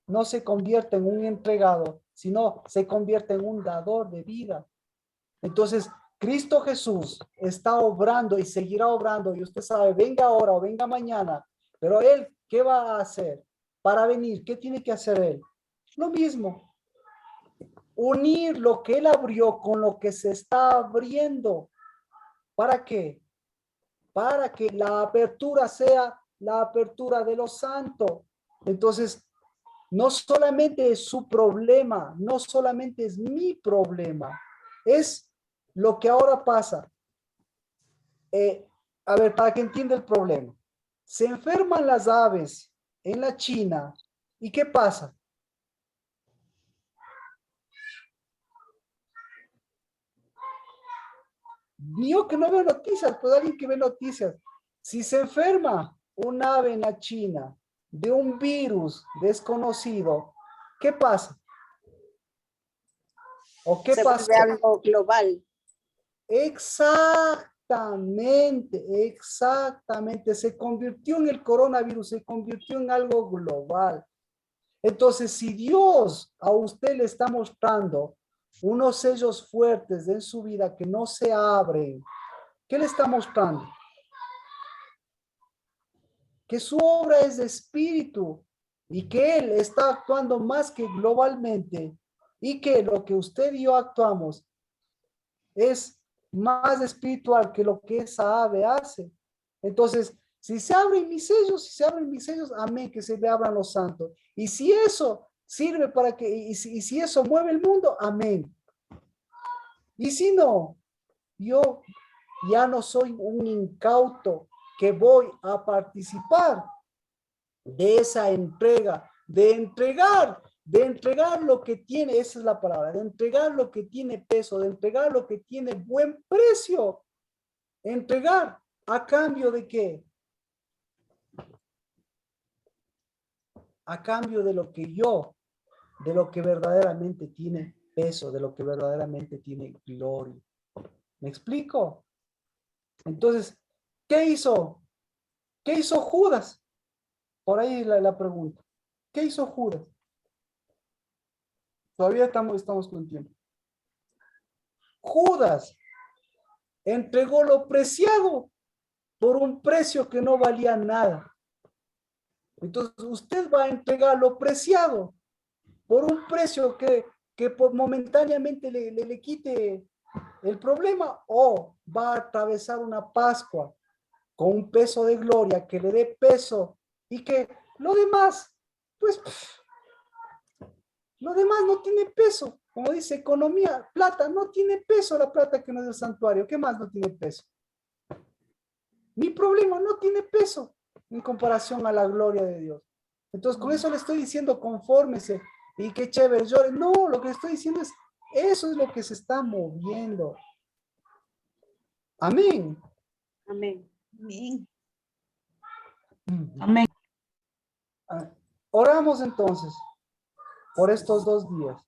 no se convierta en un entregado, sino se convierta en un dador de vida. Entonces, Cristo Jesús está obrando y seguirá obrando, y usted sabe, venga ahora o venga mañana, pero Él, ¿qué va a hacer? Para venir, ¿qué tiene que hacer Él? Lo mismo. Unir lo que Él abrió con lo que se está abriendo. ¿Para qué? Para que la apertura sea la apertura de los santos. Entonces, no solamente es su problema, no solamente es mi problema, es lo que ahora pasa. A ver, para que entienda el problema. Se enferman las aves en la China, ¿y qué pasa? Yo que no veo noticias, pues alguien que ve noticias. Si se enferma un ave en la China de un virus desconocido, ¿qué pasa? ¿O qué Se pasó? vuelve algo global. Exactamente. Se convirtió en el coronavirus, se convirtió en algo global. Entonces, si Dios a usted le está mostrando unos sellos fuertes en su vida que no se abren, ¿qué le está mostrando? Que su obra es de espíritu y que Él está actuando más que globalmente y que lo que usted y yo actuamos es más espiritual que lo que esa ave hace. Entonces, si se abren mis sellos, amén, que se le abran los santos. Y si eso sirve para que, y si eso mueve el mundo, amén. Y si no, yo ya no soy un incauto que voy a participar de esa entrega, de entregar lo que tiene, esa es la palabra, de entregar lo que tiene peso, de entregar lo que tiene buen precio. Entregar a cambio de qué? A cambio de lo que yo, de lo que verdaderamente tiene peso, de lo que verdaderamente tiene gloria. ¿Me explico? Entonces, ¿qué hizo? ¿Qué hizo Judas? Por ahí la pregunta. ¿Qué hizo Judas? Todavía estamos con tiempo. Judas entregó lo preciado por un precio que no valía nada. Entonces, usted va a entregar lo preciado por un precio que momentáneamente le quite el problema, o va a atravesar una Pascua con un peso de gloria que le dé peso y que lo demás, pues, lo demás no tiene peso. Como dice economía, plata, no tiene peso la plata que no es del santuario. ¿Qué más no tiene peso? Mi problema no tiene peso en comparación a la gloria de Dios. Entonces, con eso le estoy diciendo, confórmese y qué chévere llore. No, lo que estoy diciendo es, eso es lo que se está moviendo. Amén. Amén. Amén. Amén. Oramos entonces por estos 2 días.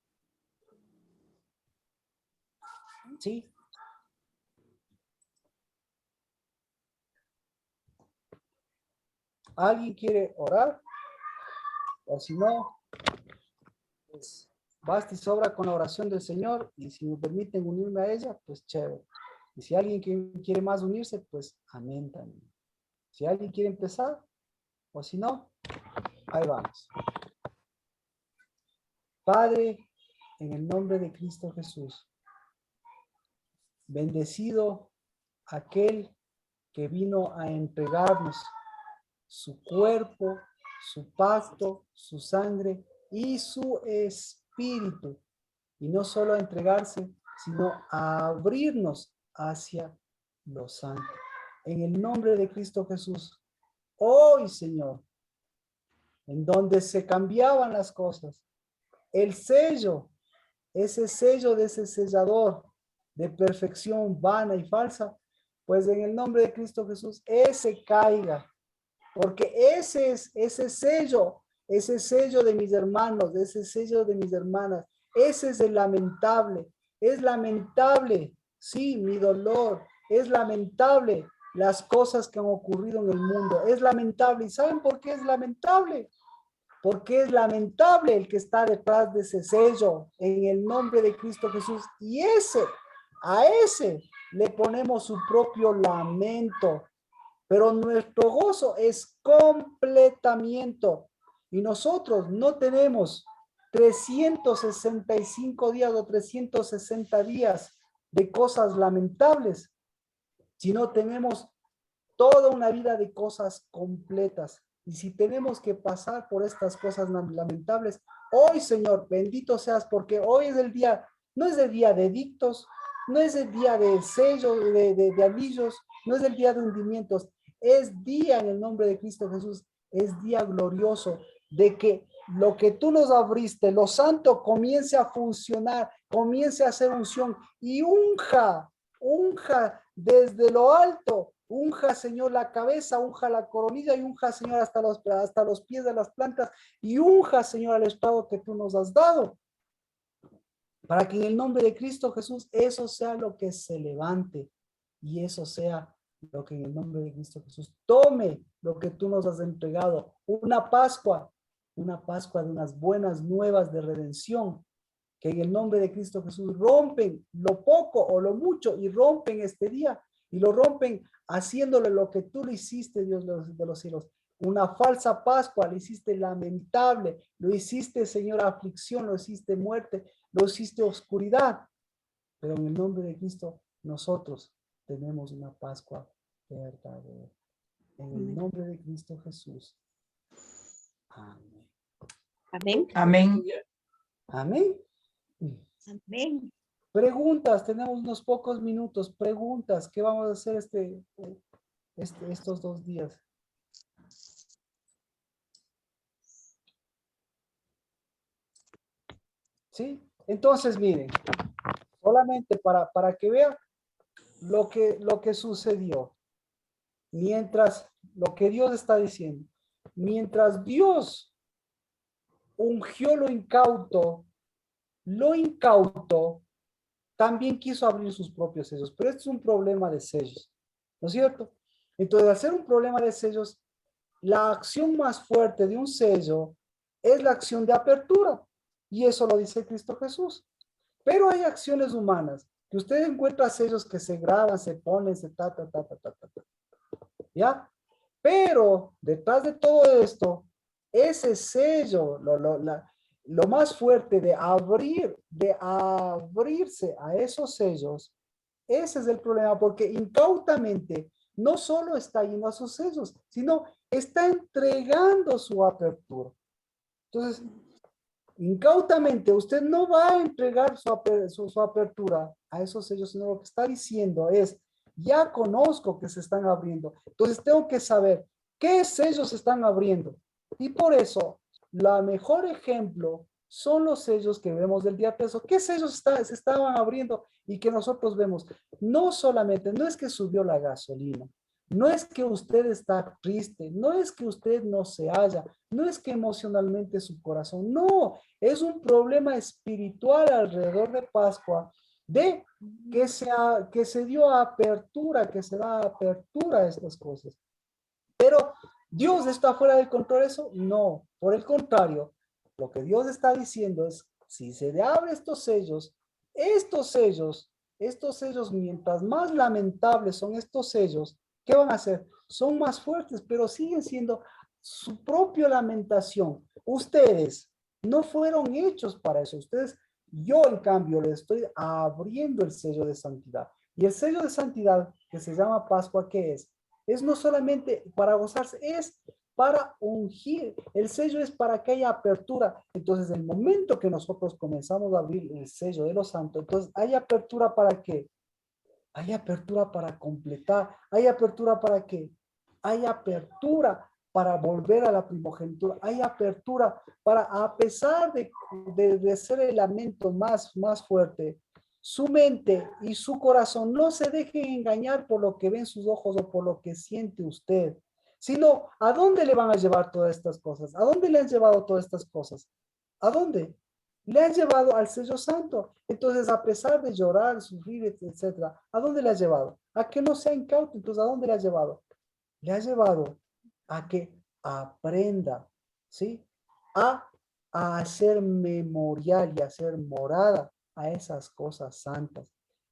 ¿Sí? ¿Alguien quiere orar? O si no, pues basta y sobra con la oración del Señor, y si me permiten unirme a ella, pues chévere. Y si alguien quiere más unirse, pues amén también. Si alguien quiere empezar, o si no, ahí vamos. Padre, en el nombre de Cristo Jesús, bendecido aquel que vino a entregarnos su cuerpo, su pacto, su sangre y su espíritu. Y no solo a entregarse, sino a abrirnos hacia los santos. En el nombre de Cristo Jesús, hoy, Señor, en donde se cambiaban las cosas, el sello, ese sello de ese sellador de perfección vana y falsa, pues en el nombre de Cristo Jesús, ese caiga, porque ese sello ese sello de mis hermanos, ese sello de mis hermanas. Ese es el lamentable. Es lamentable, sí, mi dolor. Es lamentable las cosas que han ocurrido en el mundo. Es lamentable. ¿Y saben por qué es lamentable? Porque es lamentable el que está detrás de ese sello en el nombre de Cristo Jesús. Y a ese le ponemos su propio lamento. Pero nuestro gozo es completamiento. Y nosotros no tenemos 365 días o 360 días de cosas lamentables, sino tenemos toda una vida de cosas completas. Y si tenemos que pasar por estas cosas lamentables, hoy, Señor, bendito seas, porque hoy es el día, no es el día de edictos, no es el día de sellos, de anillos, no es el día de hundimientos, es día en el nombre de Cristo Jesús, es día glorioso de que lo que tú nos abriste, lo santo, comience a funcionar, comience a hacer unción y unja desde lo alto. Unja, Señor, la cabeza, unja la coronilla y unja, Señor, hasta los pies de las plantas y unja, Señor, al estado que tú nos has dado. Para que en el nombre de Cristo Jesús eso sea lo que se levante y eso sea lo que en el nombre de Cristo Jesús tome lo que tú nos has entregado. Una Pascua de unas buenas nuevas de redención que en el nombre de Cristo Jesús rompen lo poco o lo mucho y rompen este día y lo rompen haciéndole lo que tú le hiciste, Dios de los cielos. Una falsa Pascua, lo hiciste lamentable, lo hiciste, Señor, aflicción, lo hiciste muerte, lo hiciste oscuridad. Pero en el nombre de Cristo, nosotros tenemos una Pascua verdadera. En el nombre de Cristo Jesús. Amén. Amén. Amén. Amén. Amén. Preguntas, tenemos unos pocos minutos. Preguntas, ¿qué vamos a hacer estos 2 días? ¿Sí? Entonces, miren, solamente para que vean lo que sucedió. Mientras, lo que Dios está diciendo, mientras Dios ungió lo incauto también quiso abrir sus propios sellos, pero esto es un problema de sellos, ¿no es cierto? Entonces, al ser un problema de sellos, la acción más fuerte de un sello es la acción de apertura, y eso lo dice Cristo Jesús. Pero hay acciones humanas, que usted encuentra sellos que se graban, se ponen, se ¿ya? Pero detrás de todo esto, ese sello, lo más fuerte de abrirse a esos sellos, ese es el problema, porque incautamente no solo está yendo a sus sellos, sino está entregando su apertura. Entonces, incautamente usted no va a entregar su apertura a esos sellos, sino lo que está diciendo es, ya conozco que se están abriendo, entonces tengo que saber qué sellos se están abriendo. Y por eso, la mejor ejemplo son los sellos que vemos del día 3. ¿Qué sellos se estaban abriendo y que nosotros vemos? No solamente, no es que subió la gasolina, no es que usted está triste, no es que usted no se halla, no es que emocionalmente su corazón, no, es un problema espiritual alrededor de Pascua, de que se dio apertura, que se da apertura a estas cosas. Pero ¿Dios está fuera del control de eso? No, por el contrario, lo que Dios está diciendo es, si se le abre estos sellos, mientras más lamentables son estos sellos, ¿qué van a hacer? Son más fuertes, pero siguen siendo su propia lamentación. Ustedes no fueron hechos para eso. Yo en cambio le estoy abriendo el sello de santidad. Y el sello de santidad que se llama Pascua, ¿qué es? Es no solamente para gozarse, es para ungir. El sello es para que haya apertura. Entonces, el momento que nosotros comenzamos a abrir el sello de los santos, entonces hay apertura para qué? Hay apertura para completar. Hay apertura para qué? Hay apertura para volver a la primogenitura. Hay apertura para, a pesar de ser el lamento más fuerte, su mente y su corazón no se dejen engañar por lo que ven sus ojos o por lo que siente usted, Sino, ¿a dónde le van a llevar todas estas cosas? ¿A dónde le han llevado todas estas cosas? ¿A dónde? Le han llevado al sello santo. Entonces, a pesar de llorar, sufrir, etcétera, ¿a dónde le ha llevado? A que no sea incauto. Entonces, ¿a dónde le ha llevado? Le ha llevado a que aprenda, ¿sí? A hacer memorial y hacer morada a esas cosas santas.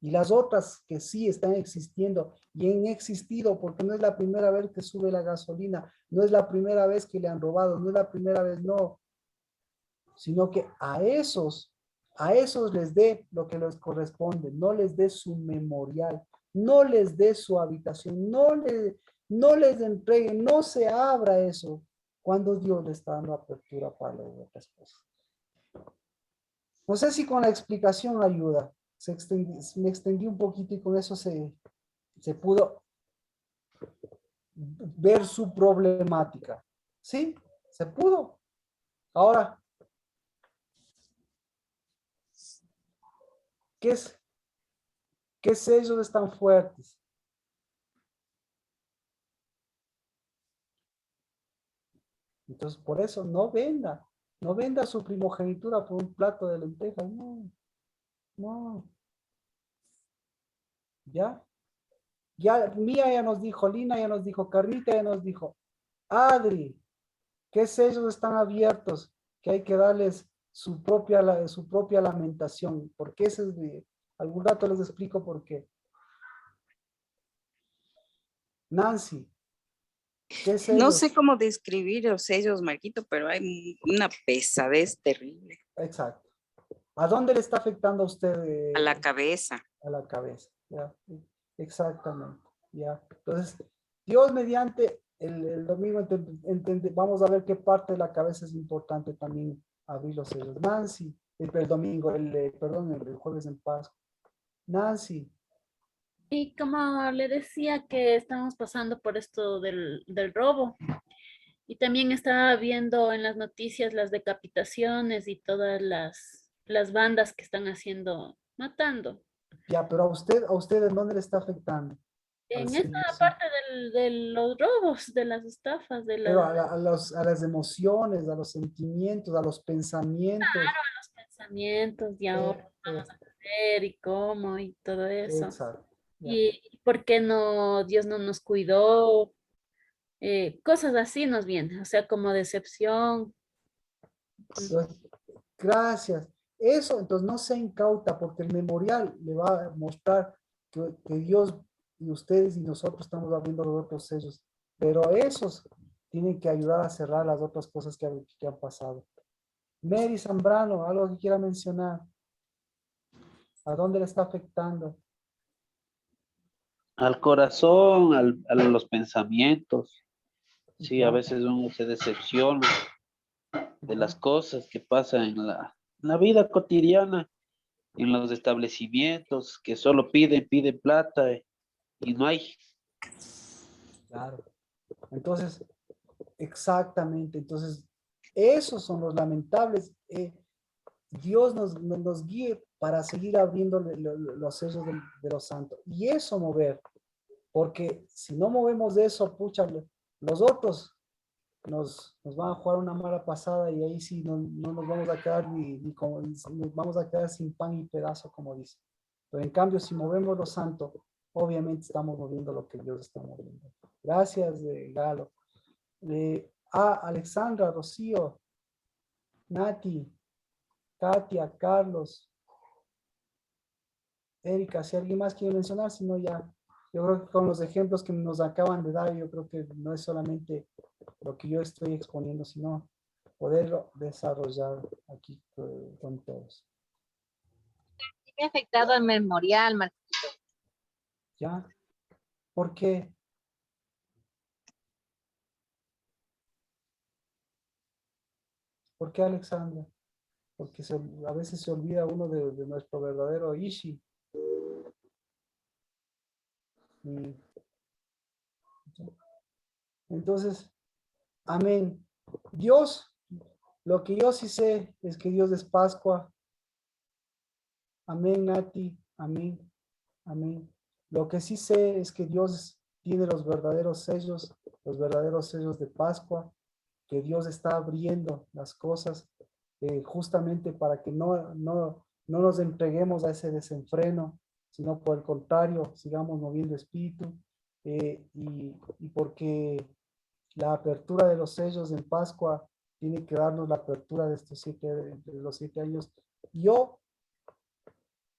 Y las otras que sí están existiendo y han existido, porque no es la primera vez que sube la gasolina, no es la primera vez que le han robado, no es la primera vez, no, sino que a esos les dé lo que les corresponde, no les dé su memorial, no les dé su habitación, no les entregue, no se abra eso cuando Dios le está dando apertura para las otras cosas. No sé si con la explicación ayuda. Me extendí un poquito y con eso se pudo ver su problemática. ¿Sí? Se pudo. Ahora, ¿qué sellos están fuertes? Entonces, por eso no venda su primogenitura por un plato de lentejas, no. ¿Ya? Ya, Mía ya nos dijo, Lina ya nos dijo, Carlita ya nos dijo, Adri, ¿qué sellos están abiertos? Que hay que darles su propia lamentación, porque ese es algún rato les explico por qué. Nancy, ¿qué sellos? No sé cómo describir los sellos, Marquito, pero hay una pesadez terrible. Exacto. ¿A dónde le está afectando a usted? A la cabeza. A la cabeza, ya. Exactamente, ya. Entonces, Dios mediante el domingo vamos a ver qué parte de la cabeza es importante también abrir los sellos. Nancy, el domingo, perdón, el jueves en Pascua. Nancy, Y como le decía que estamos pasando por esto del robo. Y también estaba viendo en las noticias las decapitaciones y todas las bandas que están haciendo, matando. ya, pero a usted ¿en dónde le está afectando? Al En esta servicio. parte de los robos, de las estafas, de Pero las a las emociones, a los sentimientos, a los pensamientos. pensamientos y ahora vamos a hacer y cómo y todo eso. Exacto. Ya. Y por qué no, Dios no nos cuidó, cosas así nos vienen, o sea, como decepción. Entonces, gracias. Eso, entonces no se incauta porque el memorial le va a mostrar que Dios y ustedes y nosotros estamos abriendo los otros sellos, pero esos tienen que ayudar a cerrar las otras cosas que han pasado. Mary Zambrano, algo que quiera mencionar. ¿A dónde le está afectando? Al corazón, a los pensamientos. Sí, a Ya. veces uno se decepciona de las cosas que pasan en la vida cotidiana, en los establecimientos que solo piden plata y no hay. Claro. Entonces, exactamente. Entonces, esos son los lamentables. Dios nos guíe para seguir abriendo los sellos de los santos. Y eso mover. Porque si no movemos de eso, pucha, los otros nos van a jugar una mala pasada y ahí sí no nos vamos a quedar ni como, nos vamos a quedar sin pan y pedazo, como dice. Pero en cambio, si movemos lo santo, obviamente estamos moviendo lo que Dios está moviendo. Gracias, Galo. Alexandra, Rocío, Nati, Katia, Carlos, Erika, si alguien más quiere mencionar, si no ya, yo creo que con los ejemplos que nos acaban de dar, yo creo que no es solamente lo que yo estoy exponiendo, sino poderlo desarrollar aquí con todos. Me ha afectado al memorial, Marquito. ¿Ya? ¿Por qué? ¿Por qué, Alexandra? Porque a veces se olvida uno de nuestro verdadero Ishi. Entonces, amén. Dios, lo que yo sí sé es que Dios es Pascua. Amén, Nati. Amén. Amén. Lo que sí sé es que Dios tiene los verdaderos sellos de Pascua, que Dios está abriendo las cosas justamente para que no nos entreguemos a ese desenfreno, sino por el contrario, sigamos moviendo espíritu, y porque la apertura de los sellos en Pascua tiene que darnos la apertura de los 7 años.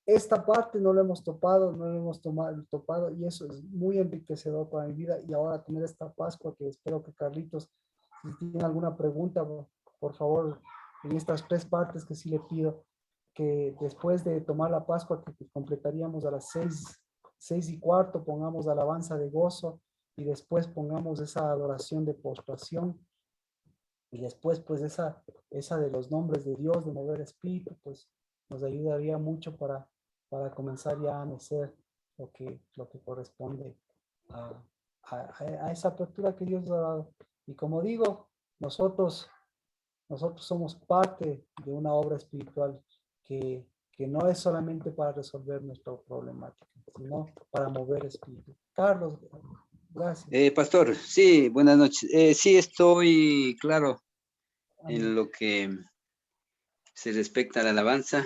Esta parte no lo hemos topado, topado, y eso es muy enriquecedor para mi vida. Y ahora tener esta Pascua, que espero que Carlitos, si tiene alguna pregunta, por favor, en estas 3 partes que sí le pido, que después de tomar la Pascua, que completaríamos a las 6:15, pongamos alabanza de gozo, y después pongamos esa adoración de postración, y después pues esa de los nombres de Dios, de mover espíritu, pues nos ayudaría mucho para comenzar ya a mecer lo que corresponde a esa apertura que Dios nos ha dado. Y como digo, nosotros somos parte de una obra espiritual que no es solamente para resolver nuestra problemática, sino para mover espíritu. Carlos, gracias. Pastor, sí, buenas noches. Sí, estoy claro en lo que se respecta a la alabanza,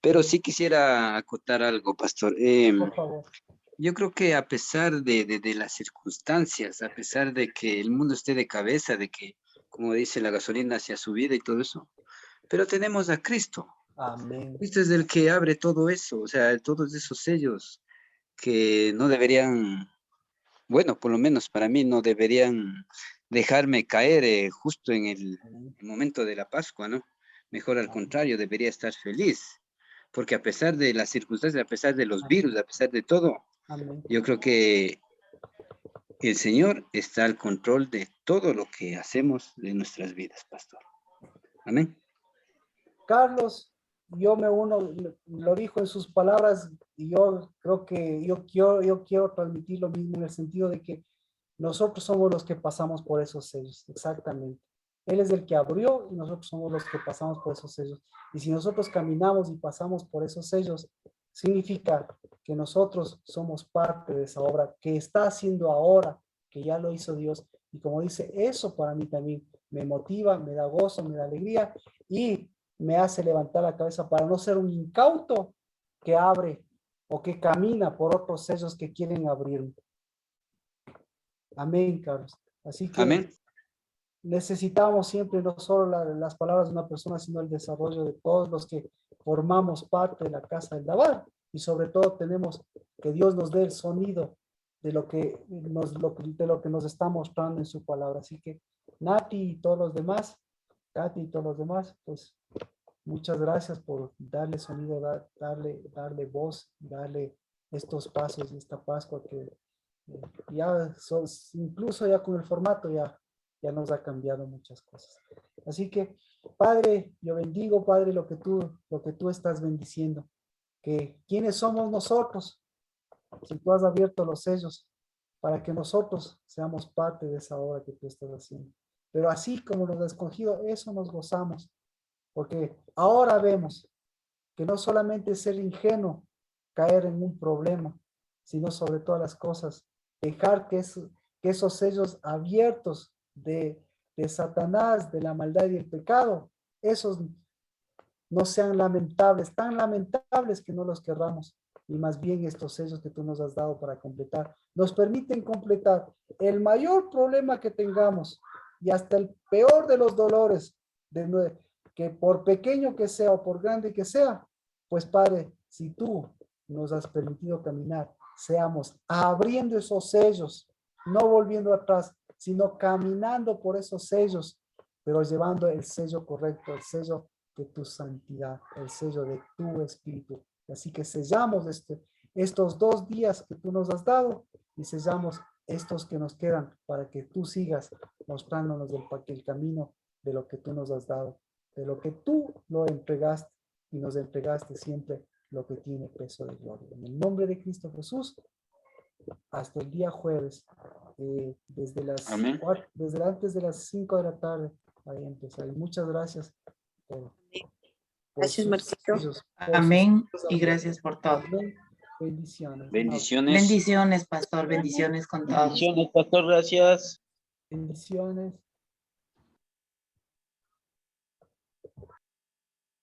pero sí quisiera acotar algo, pastor. Por favor. Yo creo que a pesar de las circunstancias, a pesar de que el mundo esté de cabeza, de que, como dice, la gasolina se ha subido y todo eso, pero tenemos a Cristo. Amén. Cristo es el que abre todo eso, o sea, todos esos sellos que no deberían, bueno, por lo menos para mí, no deberían dejarme caer justo en el momento de la Pascua, ¿no? Mejor al contrario, debería estar feliz, porque a pesar de las circunstancias, a pesar de los virus, a pesar de todo, yo creo que el Señor está al control de todo lo que hacemos de nuestras vidas, pastor. Amén. Carlos, yo me uno, lo dijo en sus palabras, y yo creo que yo quiero transmitir lo mismo, en el sentido de que nosotros somos los que pasamos por esos sellos, exactamente. Él es el que abrió y nosotros somos los que pasamos por esos sellos. Y si nosotros caminamos y pasamos por esos sellos, significa que nosotros somos parte de esa obra que está haciendo ahora, que ya lo hizo Dios. Y como dice, eso para mí también me motiva, me da gozo, me da alegría y me hace levantar la cabeza para no ser un incauto que abre o que camina por otros sellos que quieren abrirme. Amén, Carlos. Así que amén. Necesitamos siempre no solo las palabras de una persona, sino el desarrollo de todos los que formamos parte de la casa del Dabar. Y sobre todo tenemos que Dios nos dé el sonido de lo que nos está mostrando en su palabra. Así que Nati y todos los demás, Katy y todos los demás, pues muchas gracias por darle sonido, darle voz, darle estos pasos de esta Pascua que ya incluso ya con el formato ya nos ha cambiado muchas cosas. Así que, Padre, yo bendigo, Padre, lo que tú estás bendiciendo. Que ¿quiénes somos nosotros? Si tú has abierto los sellos para que nosotros seamos parte de esa obra que tú estás haciendo. Pero así como nos has escogido, eso nos gozamos. Porque ahora vemos que no solamente es ser ingenuo, caer en un problema, sino sobre todas las cosas, dejar que esos sellos abiertos de Satanás, de la maldad y el pecado, esos no sean lamentables, tan lamentables que no los querramos, y más bien estos sellos que tú nos has dado para completar, nos permiten completar el mayor problema que tengamos y hasta el peor de los dolores, que por pequeño que sea o por grande que sea, pues Padre, si tú nos has permitido caminar, seamos abriendo esos sellos, no volviendo atrás, sino caminando por esos sellos, pero llevando el sello correcto, el sello de tu santidad, el sello de tu espíritu. Así que sellamos estos 2 días que tú nos has dado y sellamos estos que nos quedan para que tú sigas mostrándonos el camino de lo que tú nos has dado, de lo que tú lo entregaste y nos entregaste siempre lo que tiene peso de gloria. En el nombre de Cristo Jesús, hasta el día jueves, desde antes de las 5 de la tarde, ahí empezar. Muchas gracias. Gracias, Marquito. Amén y gracias por todo. Bendiciones. Bendiciones. Bendiciones, pastor. Bendiciones con todos. Bendiciones, pastor, gracias. Bendiciones.